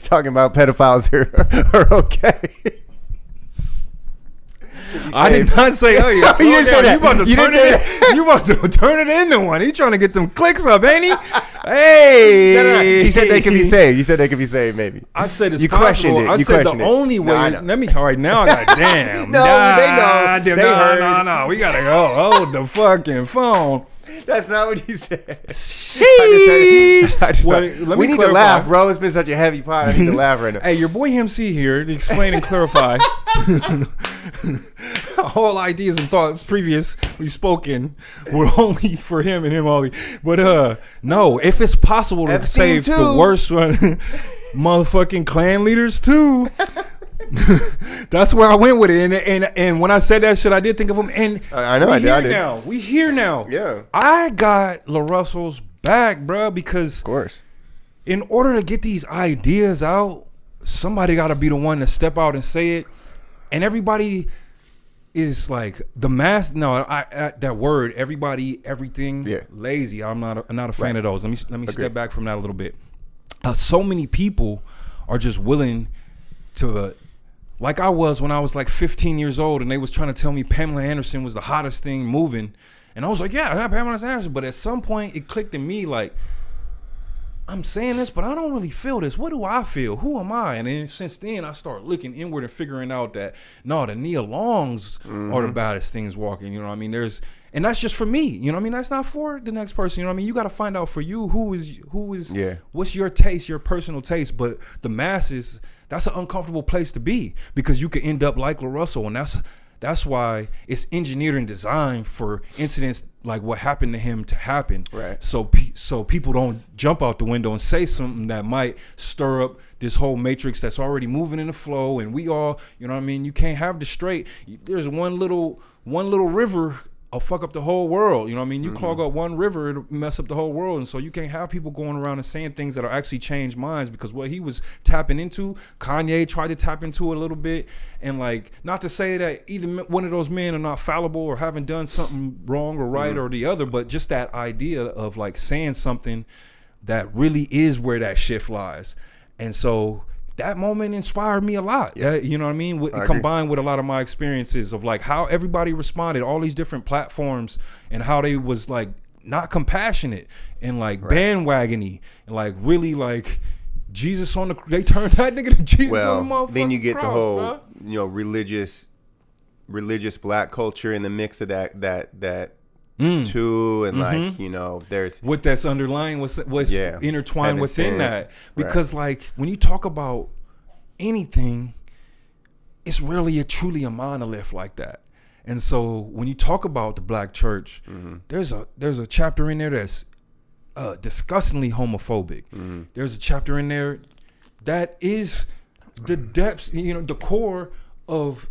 Talking about pedophiles are okay. I did not say, oh yeah. You didn't say that. You about to turn it into one. He trying to get them clicks up, ain't he? Hey. No. You said they could be saved. You said they could be saved, maybe. I said it's you possible. questioned it. I You said the questioned it. only way. I know. Let me. All right, now I got damn. No, they know. They heard. No. We gotta go. Hold the fucking phone. That's not what you said. Sheesh. We need to laugh, bro. It's been such a heavy pod. I need to laugh right now. Hey, your boy MC here to explain and clarify. All ideas and thoughts previously spoken were only for him and him only. But no, if it's possible to Epstein save too. the worst one, motherfucking clan leaders too. That's where I went with it, and when I said that shit, I did think of him. And I know I did. Now we here now. Yeah, I got La Russell's back, bro, because of course, in order to get these ideas out, somebody got to be the one to step out and say it, and everybody is like the mass. No, I that word, everybody, everything, lazy. I'm not a fan of those. Let me step back from that a little bit. So many people are just willing to. Like I was when I was like 15 years old and they was trying to tell me Pamela Anderson was the hottest thing moving. And I was like, yeah, Pamela Anderson. But at some point it clicked in me like, I'm saying this, but I don't really feel this. What do I feel? Who am I? And then since then I start looking inward and figuring out that, no, the Nia Longs are the baddest things walking. You know what I mean? And that's just for me. You know what I mean? That's not for the next person. You know what I mean? You got to find out for you who is what's your taste, your personal taste. But the masses, that's an uncomfortable place to be because you could end up like La Russell, and that's why it's engineered and designed for incidents like what happened to him to happen. Right. So people don't jump out the window and say something that might stir up this whole matrix that's already moving in the flow. And we all, you know what I mean? You can't have the straight. There's one little river fuck up the whole world. You know what I mean? You clog up one river, it'll mess up the whole world. And so you can't have people going around and saying things that are actually change minds, because what he was tapping into, Kanye tried to tap into it a little bit. And like, not to say that either one of those men are not fallible or haven't done something wrong or right or the other, but just that idea of like saying something that really is where that shift lies. And so that moment inspired me a lot. Yeah. You know what I mean? Combined with a lot of my experiences of like how everybody responded, all these different platforms, and how they was like not compassionate and like bandwagony and like really like Jesus on the. They turned that nigga to Jesus on the motherfucking then you get cross, the whole bro. Religious black culture in the mix of that too, and like there's what that's underlying, what's intertwined within that, because like when you talk about anything, it's really truly a monolith like that. And so when you talk about the black church, there's a chapter in there that's disgustingly homophobic. There's a chapter in there that is the depths, the core of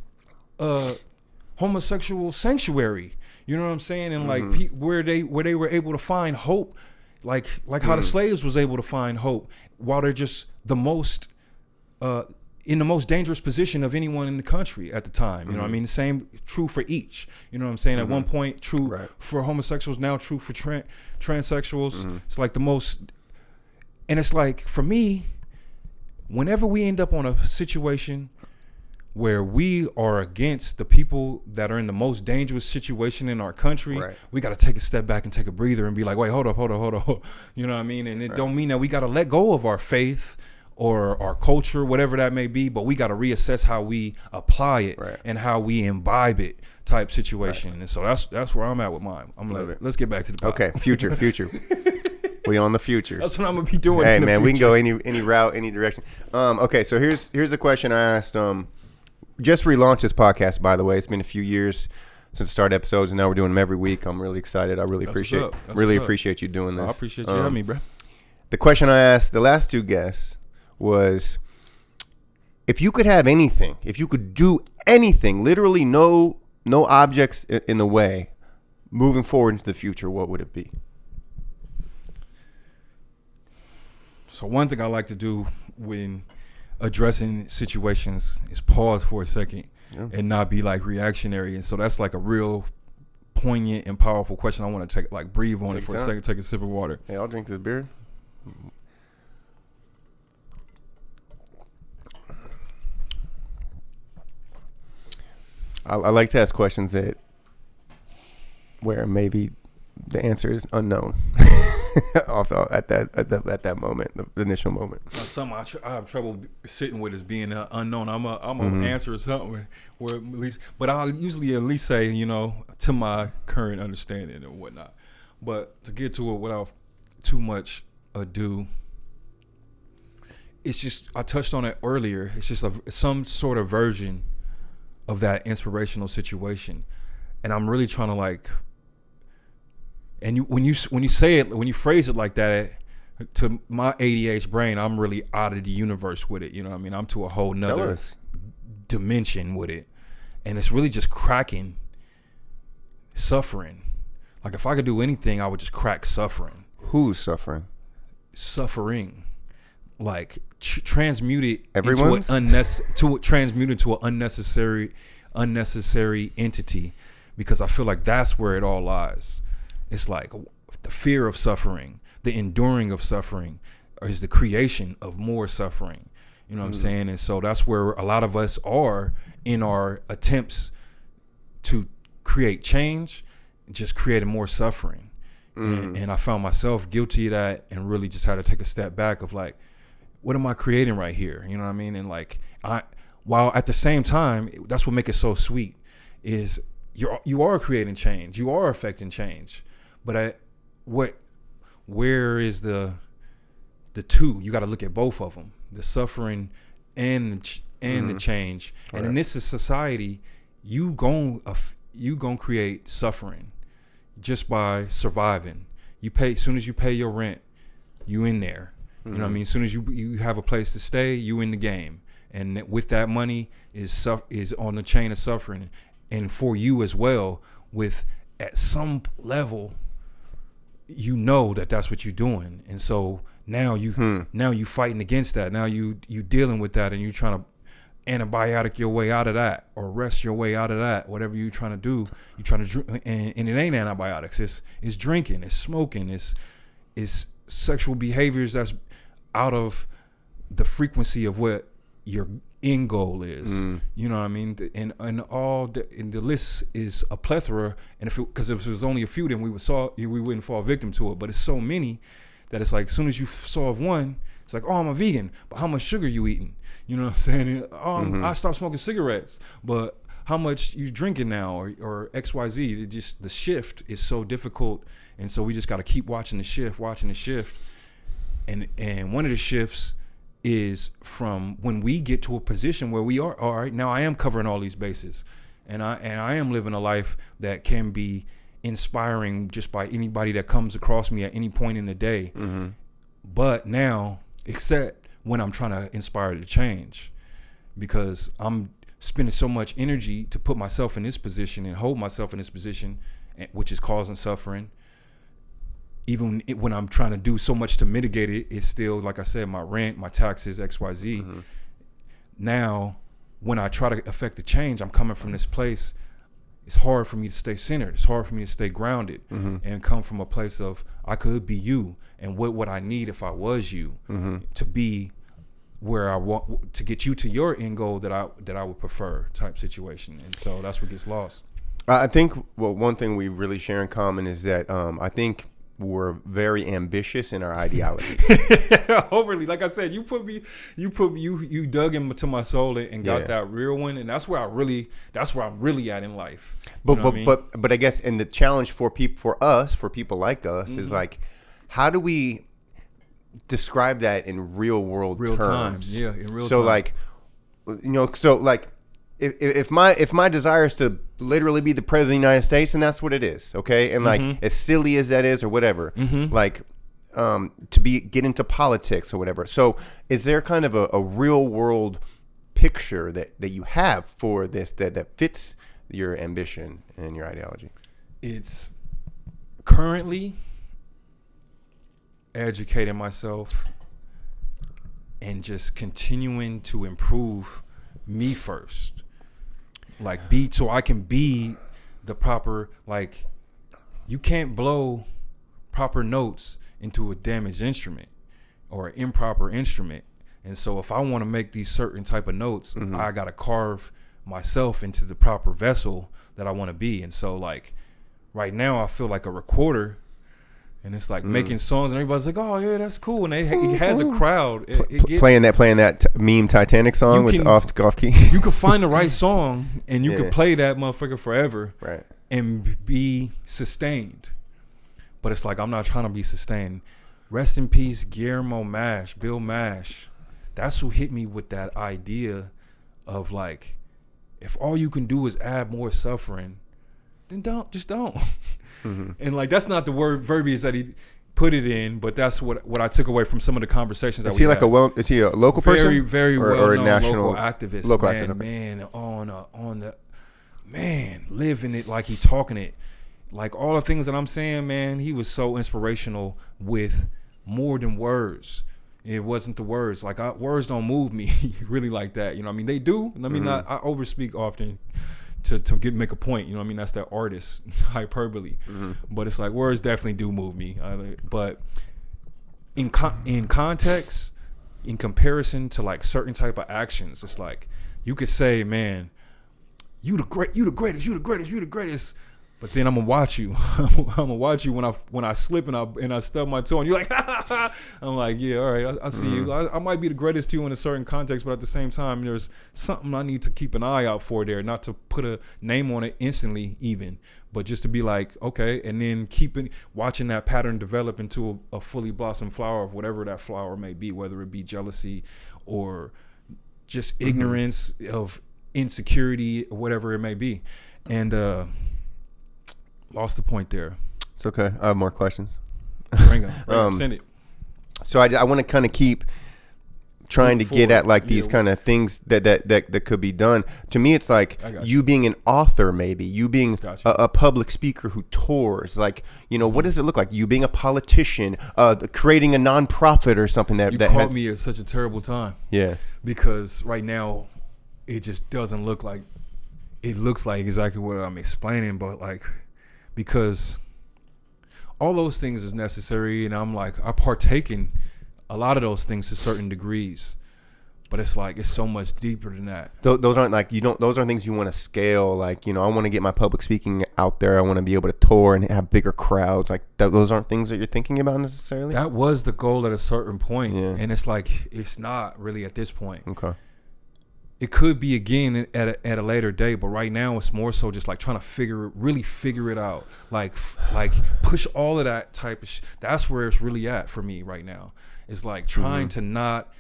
homosexual sanctuary. You know what I'm saying? And like where they were able to find hope, like how the slaves was able to find hope while they're just the most in the most dangerous position of anyone in the country at the time. You know what I mean? The same true for each. You know what I'm saying? At one point, true for homosexuals, now true for transsexuals. It's like the most, and it's like for me, whenever we end up on a situation where we are against the people that are in the most dangerous situation in our country, we got to take a step back and take a breather and be like, wait, hold up. You know what I mean? And it don't mean that we got to let go of our faith or our culture, whatever that may be, but we got to reassess how we apply it and how we imbibe it type situation. And so that's where I'm at with mine. I'm like, let's get back to the pod. Okay, future. We on the future. That's what I'm gonna be doing. Hey man, we can go any route, any direction. Okay, so here's a question I asked. Just relaunched this podcast, by the way. It's been a few years since I started episodes, and now we're doing them every week. I'm really excited. I really appreciate you doing this. I appreciate you having me, bro. The question I asked the last two guests was, if you could have anything, if you could do anything, literally no objects in the way, moving forward into the future, what would it be? So one thing I like to do when addressing situations is pause for a second and not be like reactionary. And so that's like a real poignant and powerful question. I want to breathe on it for a second, take a sip of water. Hey, I'll drink this beer. I like to ask questions where maybe the answer is unknown. at that moment, the initial moment. Something I have trouble sitting with is being unknown. I'm gonna answer something where at least, but I'll usually at least say, to my current understanding and whatnot. But to get to it without too much ado, it's just, I touched on it earlier. It's just some sort of version of that inspirational situation, and I'm really trying to when you say it, when you phrase it like that, to my ADH brain, I'm really out of the universe with it. You know what I mean? I'm to a whole nother dimension with it. And it's really just cracking suffering. Like if I could do anything, I would just crack suffering. Who's suffering? Suffering. Like transmute it Everyone's? transmute it to an unnecessary entity, because I feel like that's where it all lies. It's like the fear of suffering, the enduring of suffering, is the creation of more suffering. You know what I'm saying? And so that's where a lot of us are in our attempts to create change, just creating more suffering. And I found myself guilty of that, and really just had to take a step back of like, what am I creating right here? You know what I mean? And like, while at the same time, that's what makes it so sweet, is you are creating change, you are affecting change. But where is the two? You got to look at both of them, the suffering and the change. And in this society, you gon' create suffering just by surviving. As soon as you pay your rent, you in there. You know what I mean? As soon as you have a place to stay, you in the game. And with that money is on the chain of suffering, and for you as well, with at some level, you know that that's what you're doing, and so now you fighting against that. Now you dealing with that, and you trying to antibiotic your way out of that, or rest your way out of that. Whatever you're trying to do, you're trying to drink, and it ain't antibiotics. It's drinking, it's smoking, it's sexual behaviors that's out of the frequency of what your end goal is. You know what I mean? And the list is a plethora. And because if it was only a few, then we wouldn't fall victim to it. But it's so many that it's like, as soon as you solve one, it's like, oh, I'm a vegan, but how much sugar you eating? You know what I'm saying? I stopped smoking cigarettes, but how much you drinking now, or XYZ? It just, the shift is so difficult, and so we just got to keep watching the shift, and one of the shifts is from when we get to a position where we are, all right, now I am covering all these bases, and I am living a life that can be inspiring just by anybody that comes across me at any point in the day. But now, except when I'm trying to inspire the change, because I'm spending so much energy to put myself in this position and hold myself in this position, which is causing suffering. Even when I'm trying to do so much to mitigate it, it's still, like I said, my rent, my taxes, XYZ. Now, when I try to affect the change, I'm coming from this place. It's hard for me to stay centered. It's hard for me to stay grounded and come from a place of, I could be you, and what would I need if I was you to be where I want to get you to your end goal that I would prefer type situation. And so that's what gets lost. I think, well, one thing we really share in common is that I think we're very ambitious in our ideologies. Overly, like I said, you dug into my soul and got that real one, and that's where I'm really at in life. But I guess, and the challenge for people like us is like, how do we describe that in real terms? Yeah, in real time. So like, if my desire is to literally be the president of the United States, and that's what it is, okay? And like, as silly as that is, or whatever, like, to get into politics or whatever. So is there kind of a real world picture that you have for this that fits your ambition and your ideology? It's currently educating myself and just continuing to improve me first. Like, so I can be the proper, like, you can't blow proper notes into a damaged instrument or an improper instrument. And so if I want to make these certain type of notes, I got to carve myself into the proper vessel that I want to be. And so, like, right now I feel like a recorder, and it's like making songs, and everybody's like, "Oh yeah, that's cool." And it has a crowd. Playing that meme Titanic song with off key. You can find the right song, and you can play that motherfucker forever, right? And be sustained. But it's like, I'm not trying to be sustained. Rest in peace, Guillermo Mash, Bill Mash. That's who hit me with that idea of like, if all you can do is add more suffering, then don't. And like, that's not the verbiage that he put it in, but that's what I took away from some of the conversations that we had. Is he a local person? Very well known national local activist. Local Man, living it like he talking it. Like, all the things that I'm saying, man, he was so inspirational with more than words. It wasn't the words. Like, words don't move me really like that. You know what I mean? They do. I mean, I overspeak often to make a point, you know what I mean? That's that artist hyperbole. But it's like, words definitely do move me. But in context, in comparison to like certain type of actions, it's like, you could say, man, you the greatest. But then I'm gonna watch you. I'm gonna watch you when I slip and I stub my toe, and you're like, I'm like, yeah, all right, I see you. I might be the greatest to you in a certain context, but at the same time, there's something I need to keep an eye out for there, not to put a name on it instantly, even, but just to be like, okay, and then watching that pattern develop into a fully blossomed flower of whatever that flower may be, whether it be jealousy or just ignorance of insecurity, or whatever it may be, and lost the point there. It's okay. I have more questions. Bring them. Send it. So I want to kind of keep trying to get at like these kind of things that could be done. To me, it's like you being an author, maybe you being a public speaker who tours. Like, you know, what does it look like? You being a politician, creating a nonprofit or something that caught me at such a terrible time. Yeah, because right now it just doesn't look like it looks like exactly what I'm explaining, but like because all those things is necessary, and I'm like I partake in a lot of those things to certain degrees, but it's like it's so much deeper than that. Those aren't like those aren't things you want to scale. Like, you know, I want to get my public speaking out there. I want to be able to tour and have bigger crowds. Like those aren't things that you're thinking about necessarily. That was the goal at a certain point, and it's like it's not really at this point. Okay. It could be again at a later date, but right now it's more so just like trying to really figure it out. Like push all of that type of that's where it's really at for me right now. It's like trying to not,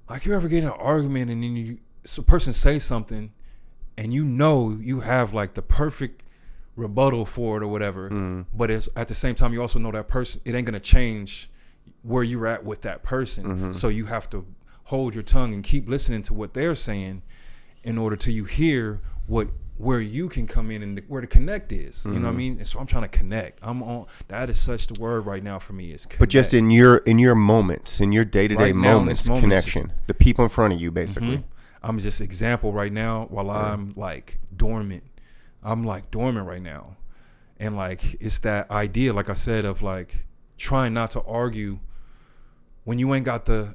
like, you ever get in an argument and then a person says something and you know you have like the perfect rebuttal for it or whatever, but it's at the same time you also know that person, it ain't gonna change where you're at with that person. So you have to hold your tongue and keep listening to what they're saying in order to you hear where you can come in and where the connect is. You know what I mean? And so I'm trying to connect. I'm on that is such the word right now for me is connect. But just in your moments, in your day-to-day moments, connection. The people in front of you, basically. I'm just example right now while I'm like dormant. I'm like dormant right now. And like it's that idea, like I said, of like trying not to argue when you ain't got the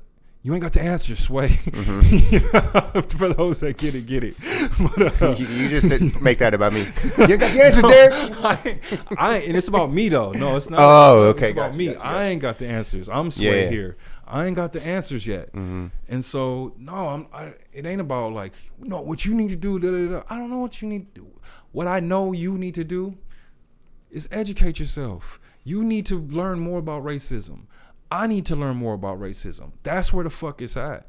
answer, Sway. You know, for those that get it. But, you just said, make that about me. You got the answer, Derek. I and it's about me though. No, it's not. Oh, okay. It's about me. Gotcha. I ain't got the answers. I'm Sway here. I ain't got the answers yet. And so no, it ain't about like, no, what you need to do. I don't know what you need to do. What I know you need to do is educate yourself. You need to learn more about racism. I need to learn more about racism. That's where the fuck it's at.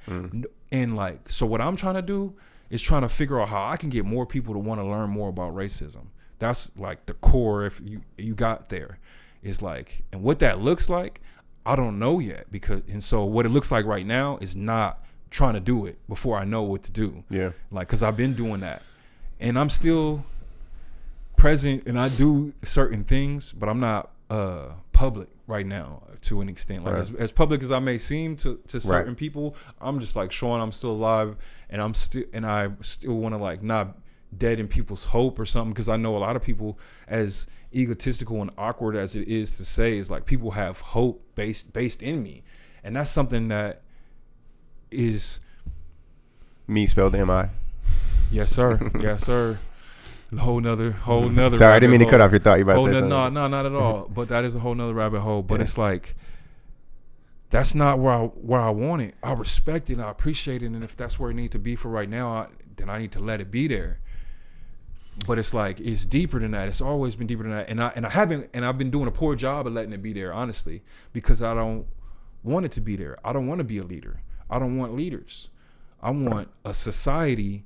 And like, so what I'm trying to do is trying to figure out how I can get more people to want to learn more about racism. That's like the core. If you got there, is like, and what that looks like, I don't know yet and so what it looks like right now is not trying to do it before I know what to do. Yeah. Like, cause I've been doing that and I'm still present and I do certain things, but I'm not public right now to an extent. Like as public as I may seem to certain people, I'm just like showing I'm still alive and I still want to like not deaden people's hope or something, because I know a lot of people, as egotistical and awkward as it is to say, is like people have hope based in me, and that's something that is me spelled M-I. Yes sir. Yes sir. Whole nother. Sorry, I didn't mean to cut off your thought. You about to say something. No, not at all. But that is a whole nother rabbit hole. But it's like, that's not where I want it. I respect it and I appreciate it. And if that's where it needs to be for right now, then I need to let it be there. But it's like, it's deeper than that. It's always been deeper than that. And I've been doing a poor job of letting it be there, honestly, because I don't want it to be there. I don't want to be a leader. I don't want leaders. I want a society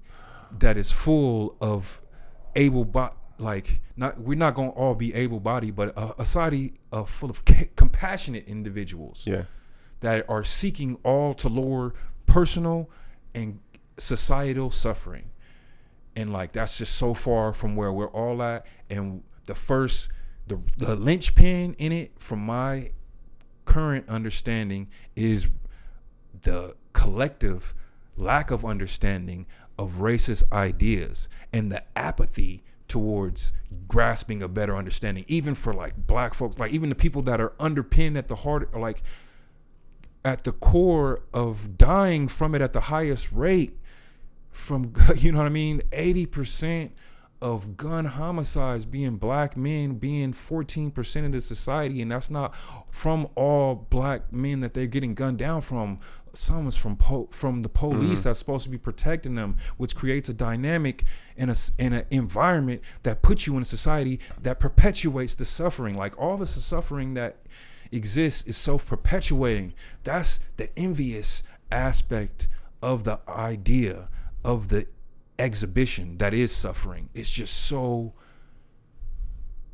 that is full of we're not going to all be able-bodied, but a society full of compassionate individuals that are seeking all to lower personal and societal suffering. And like, that's just so far from where we're all at. And the linchpin in it, from my current understanding, is the collective lack of understanding of racist ideas and the apathy towards grasping a better understanding, even for like black folks, like even the people that are underpinned at the heart, or like at the core of dying from it at the highest rate, from, you know what I mean, 80% of gun homicides being black men, being 14% of the society, and that's not from all black men that they're getting gunned down from. Some is from the police that's supposed to be protecting them, which creates a dynamic in an environment that puts you in a society that perpetuates the suffering. Like, all this suffering that exists is self-perpetuating. That's the envious aspect of the idea of the exhibition that is suffering. It's just so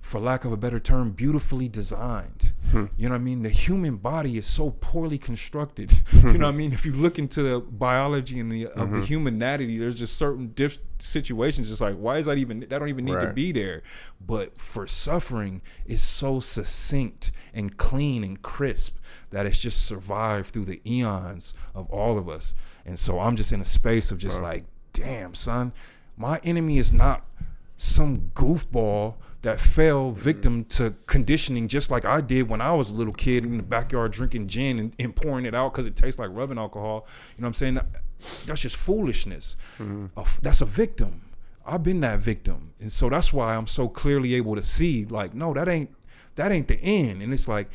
for lack of a better term, beautifully designed. You know what I mean? The human body is so poorly constructed. You know what I mean? If you look into the biology and of the humanity, there's just certain situations. It's like, why is that don't even need to be there? But for suffering, it's so succinct and clean and crisp that it's just survived through the eons of all of us. And so I'm just in a space of just like, damn, son, my enemy is not some goofball that fell victim to conditioning just like I did when I was a little kid in the backyard drinking gin and pouring it out because it tastes like rubbing alcohol. You know what I'm saying? That's just foolishness. That's a victim. I've been that victim. And so that's why I'm so clearly able to see, like, no, that ain't the end. And it's like,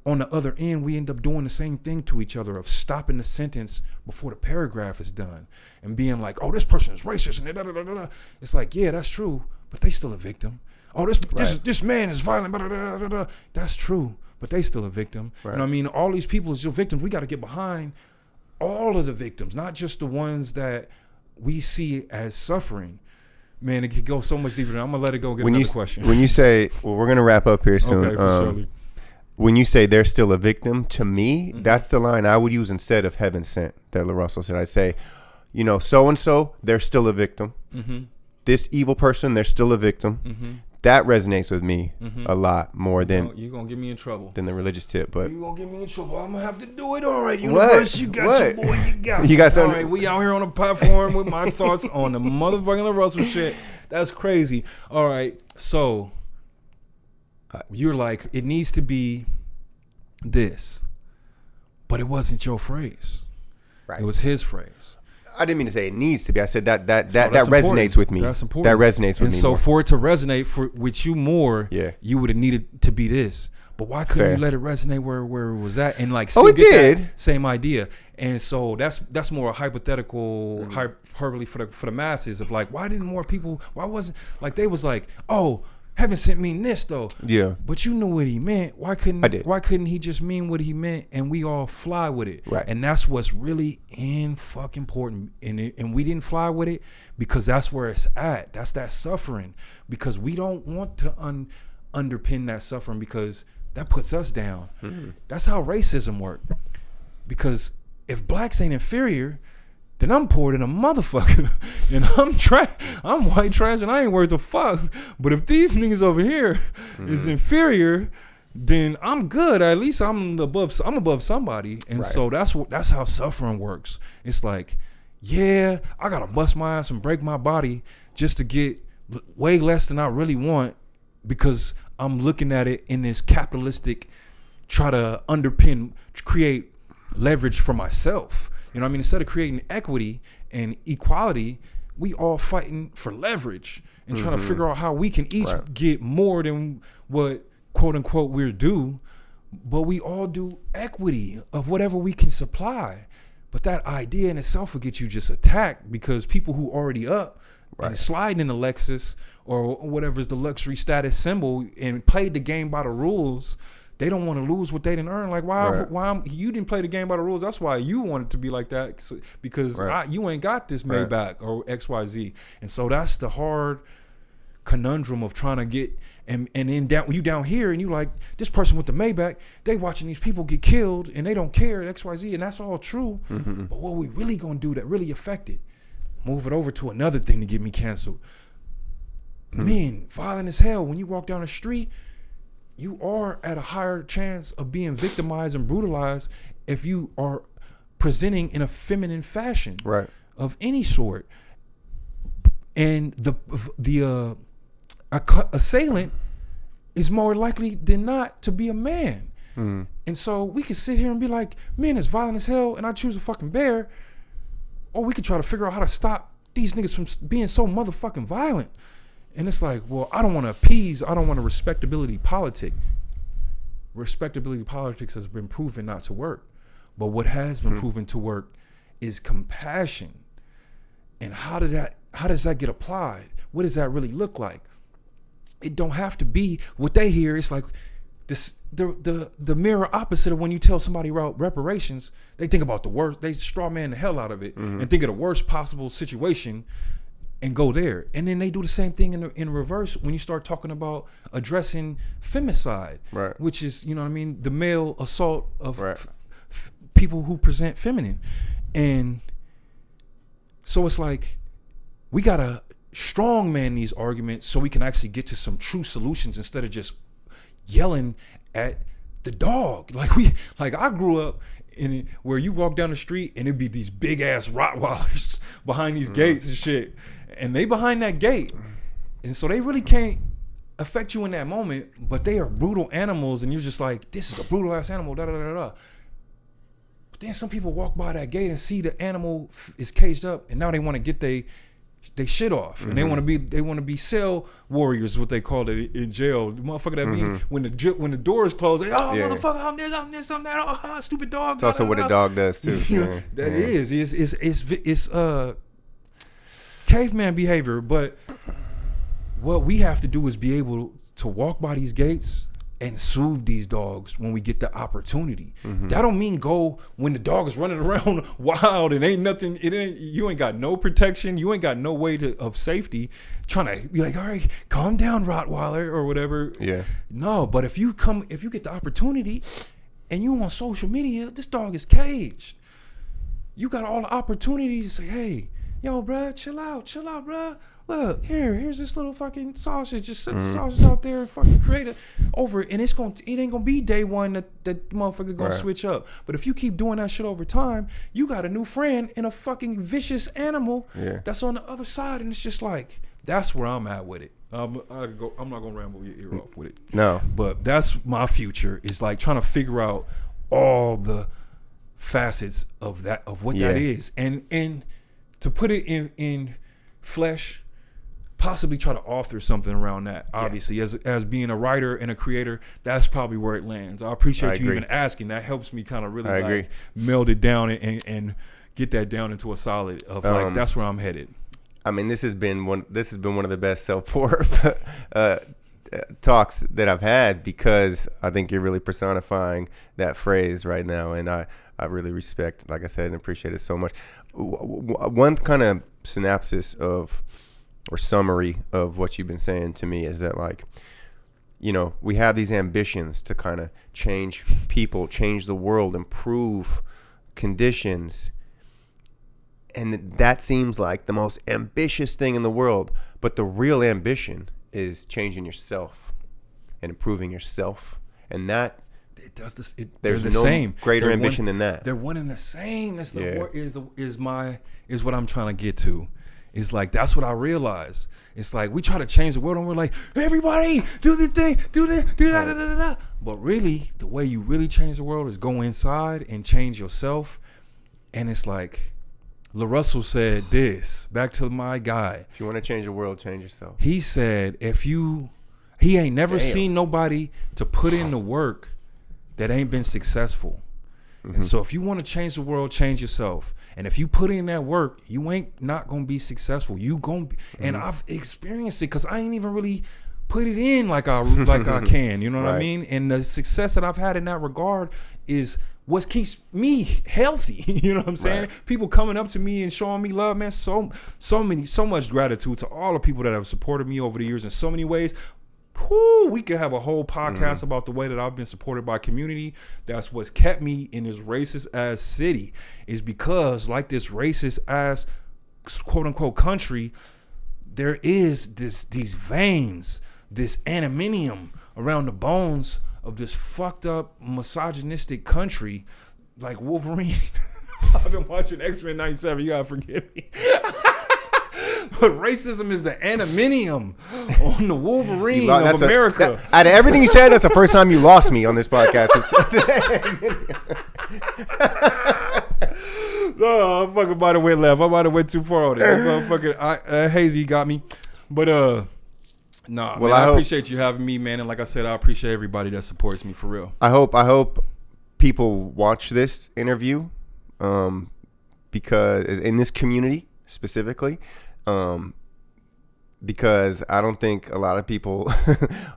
on the other end, we end up doing the same thing to each other of stopping the sentence before the paragraph is done and being like, oh, this person is racist. And da, da, da, da, da. It's like, yeah, that's true, but they still a victim. Oh, this man is violent. Da, da, da, da, da. That's true, but they still a victim. You know what I mean? All these people is still victims. We got to get behind all of the victims, not just the ones that we see as suffering. Man, it could go so much deeper. I'm going to let it go get another question. When you say, well, we're going to wrap up here soon. Okay, for sure. When you say they're still a victim, to me, that's the line I would use instead of heaven sent that LaRussell said. I'd say, you know, so-and-so, they're still a victim. This evil person, they're still a victim. That resonates with me a lot more than you're going to get me in trouble than the religious tip. But you're going to get me in trouble. I'm going to have to do it. All right, universe, you got your boy. You got something? All right, we out here on a platform with my thoughts on the motherfucking LaRussell shit. That's crazy. All right, so you're like, it needs to be this, but it wasn't your phrase. Right. It was his phrase. I didn't mean to say it needs to be. I said that resonates with me. That's important. That resonates with me. And so more. for it to resonate with you more, you would have needed to be this. But why couldn't you let it resonate where it was at and like still get that same idea? And so that's more a hypothetical hyperbole for the masses of like, why didn't more people? Why wasn't like they was like, oh, heaven sent mean this though. Yeah. But you knew what he meant. Why couldn't he just mean what he meant and we all fly with it? Right. And that's what's really fucking important. And we didn't fly with it because that's where it's at. That's that suffering. Because we don't want to underpin that suffering because that puts us down. That's how racism works. Because if blacks ain't inferior, then I'm poor than a motherfucker. And I'm white trash and I ain't worth a fuck. But if these niggas over here is inferior, then I'm good. At least I'm above somebody. And so that's how suffering works. It's like, yeah, I gotta bust my ass and break my body just to get way less than I really want because I'm looking at it in this capitalistic, try to create leverage for myself. You know what I mean? Instead of creating equity and equality, we all fighting for leverage and trying to figure out how we can each get more than what, quote unquote, we're due. But we all do equity of whatever we can supply. But that idea in itself will get you just attacked because people who already up and sliding in the Lexus or whatever is the luxury status symbol and played the game by the rules, they don't want to lose what they didn't earn. Like, why you didn't play the game by the rules. That's why you want it to be like that because you ain't got this Maybach or XYZ. And so that's the hard conundrum of trying to get, and then you down here and you like, this person with the Maybach, they watching these people get killed and they don't care, XYZ, and that's all true. But what we really gonna do that really affect it? Move it over to another thing to get me canceled. Men, violent as hell. When you walk down the street, you are at a higher chance of being victimized and brutalized if you are presenting in a feminine fashion of any sort. And the assailant is more likely than not to be a man. And so we could sit here and be like, men is violent as hell and I choose a fucking bear. Or we could try to figure out how to stop these niggas from being so motherfucking violent. And it's like, well, I don't want to appease. I don't want a respectability politic. Respectability politics has been proven not to work. But what has been proven to work is compassion. And how does that get applied? What does that really look like? It don't have to be what they hear. It's like this, the mirror opposite of when you tell somebody about reparations, they think about the worst. They straw man the hell out of it and think of the worst possible situation and go there. And then they do the same thing in reverse when you start talking about addressing femicide, right, which is, you know what I mean, the male assault of right, people who present feminine. And so it's like we gotta strong man these arguments so we can actually get to some true solutions instead of just yelling at the dog. Like I grew up in where you walk down the street and it'd be these big ass Rottweilers behind these gates and shit, and they behind that gate, and so they really can't affect you in that moment, but they are brutal animals, and you're just like, this is a brutal ass animal, da da da da. But then some people walk by that gate and see the animal is caged up, and now they want to get they shit off, and they want to be cell warriors, what they call it in jail. The motherfucker that be when the door is closed, they, motherfucker, I'm this, I'm that, stupid dog. It's also what a dog does too. That is it's caveman behavior. But what we have to do is be able to walk by these gates and soothe these dogs when we get the opportunity. That don't mean go when the dog is running around wild and ain't nothing. You ain't got no protection. You ain't got no way of safety. Trying to be like, all right, calm down, Rottweiler or whatever. Yeah. No, but if you get the opportunity, and you on social media, this dog is caged. You got all the opportunity to say, hey, yo, bruh, chill out, bruh. Look, here's this little fucking sausage. Just set the sausage out there and fucking create it over it. And it ain't gonna be day one that motherfucker gonna switch up. But if you keep doing that shit over time, you got a new friend in a fucking vicious animal that's on the other side. And it's just like, that's where I'm at with it. I'm not gonna ramble your ear off with it. No. But that's my future, is like trying to figure out all the facets of what that is. And to put it in flesh, possibly try to author something around that. Obviously, as being a writer and a creator, that's probably where it lands. I appreciate you even asking. That helps me kind of really meld it down and get that down into a solid of like, that's where I'm headed. I mean, this has been one of the best self-pour talks that I've had, because I think you're really personifying that phrase right now, and I really respect, like I said, and appreciate it so much. One kind of synopsis of, or summary of what you've been saying to me is that, like, you know, we have these ambitions to kind of change people, change the world, improve conditions, and that seems like the most ambitious thing in the world. But the real ambition is changing yourself and improving yourself, and that it does this. There's the no same. greater ambition than that. They're one and the same. That's is what I'm trying to get to. It's like, that's what I realize. It's like we try to change the world and we're like, everybody do the thing, do this, do that, da, da, da, da. But really, the way you really change the world is go inside and change yourself. And it's like LaRussell said this, back to my guy. If you want to change the world, change yourself. He said, he ain't never seen nobody to put in the work that ain't been successful. And so if you want to change the world, change yourself. And if you put in that work, you ain't not going to be successful. You going to be, and I've experienced it because I ain't even really put it in like I can, you know what I mean? And the success that I've had in that regard is what keeps me healthy. You know what I'm saying? Right. People coming up to me and showing me love, man. So much gratitude to all the people that have supported me over the years in so many ways. We could have a whole podcast about the way that I've been supported by community. That's what's kept me in this racist ass city, is because, like this racist ass quote unquote country, there is these veins, this animinium around the bones of this fucked up misogynistic country, like Wolverine. I've been watching X-Men 97. You gotta forgive me. But racism is the animinium on the Wolverine of America. Out of everything you said, that's the first time you lost me on this podcast. No, I fucking might have went left. I might have went too far on it. Hazy got me. But I appreciate you having me, man. And like I said, I appreciate everybody that supports me, for real. I hope people watch this interview, because in this community specifically. Because I don't think a lot of people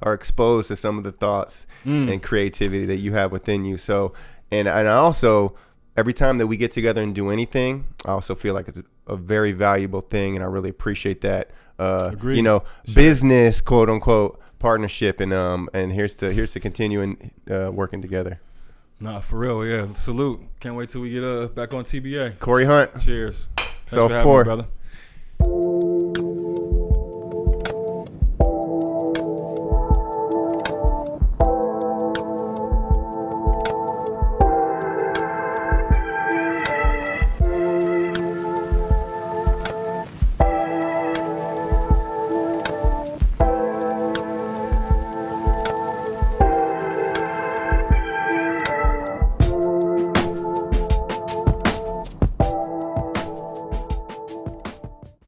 are exposed to some of the thoughts and creativity that you have within you. So, and I also every time that we get together and do anything, I also feel like it's a very valuable thing, and I really appreciate that. Agreed. You know, Sure. business, quote unquote, partnership, and here's to continuing working together. Nah, for real, yeah. Salute. Can't wait till we get back on TBA. Cory Hunt. Cheers. Thanks Self for having me, pour. brother.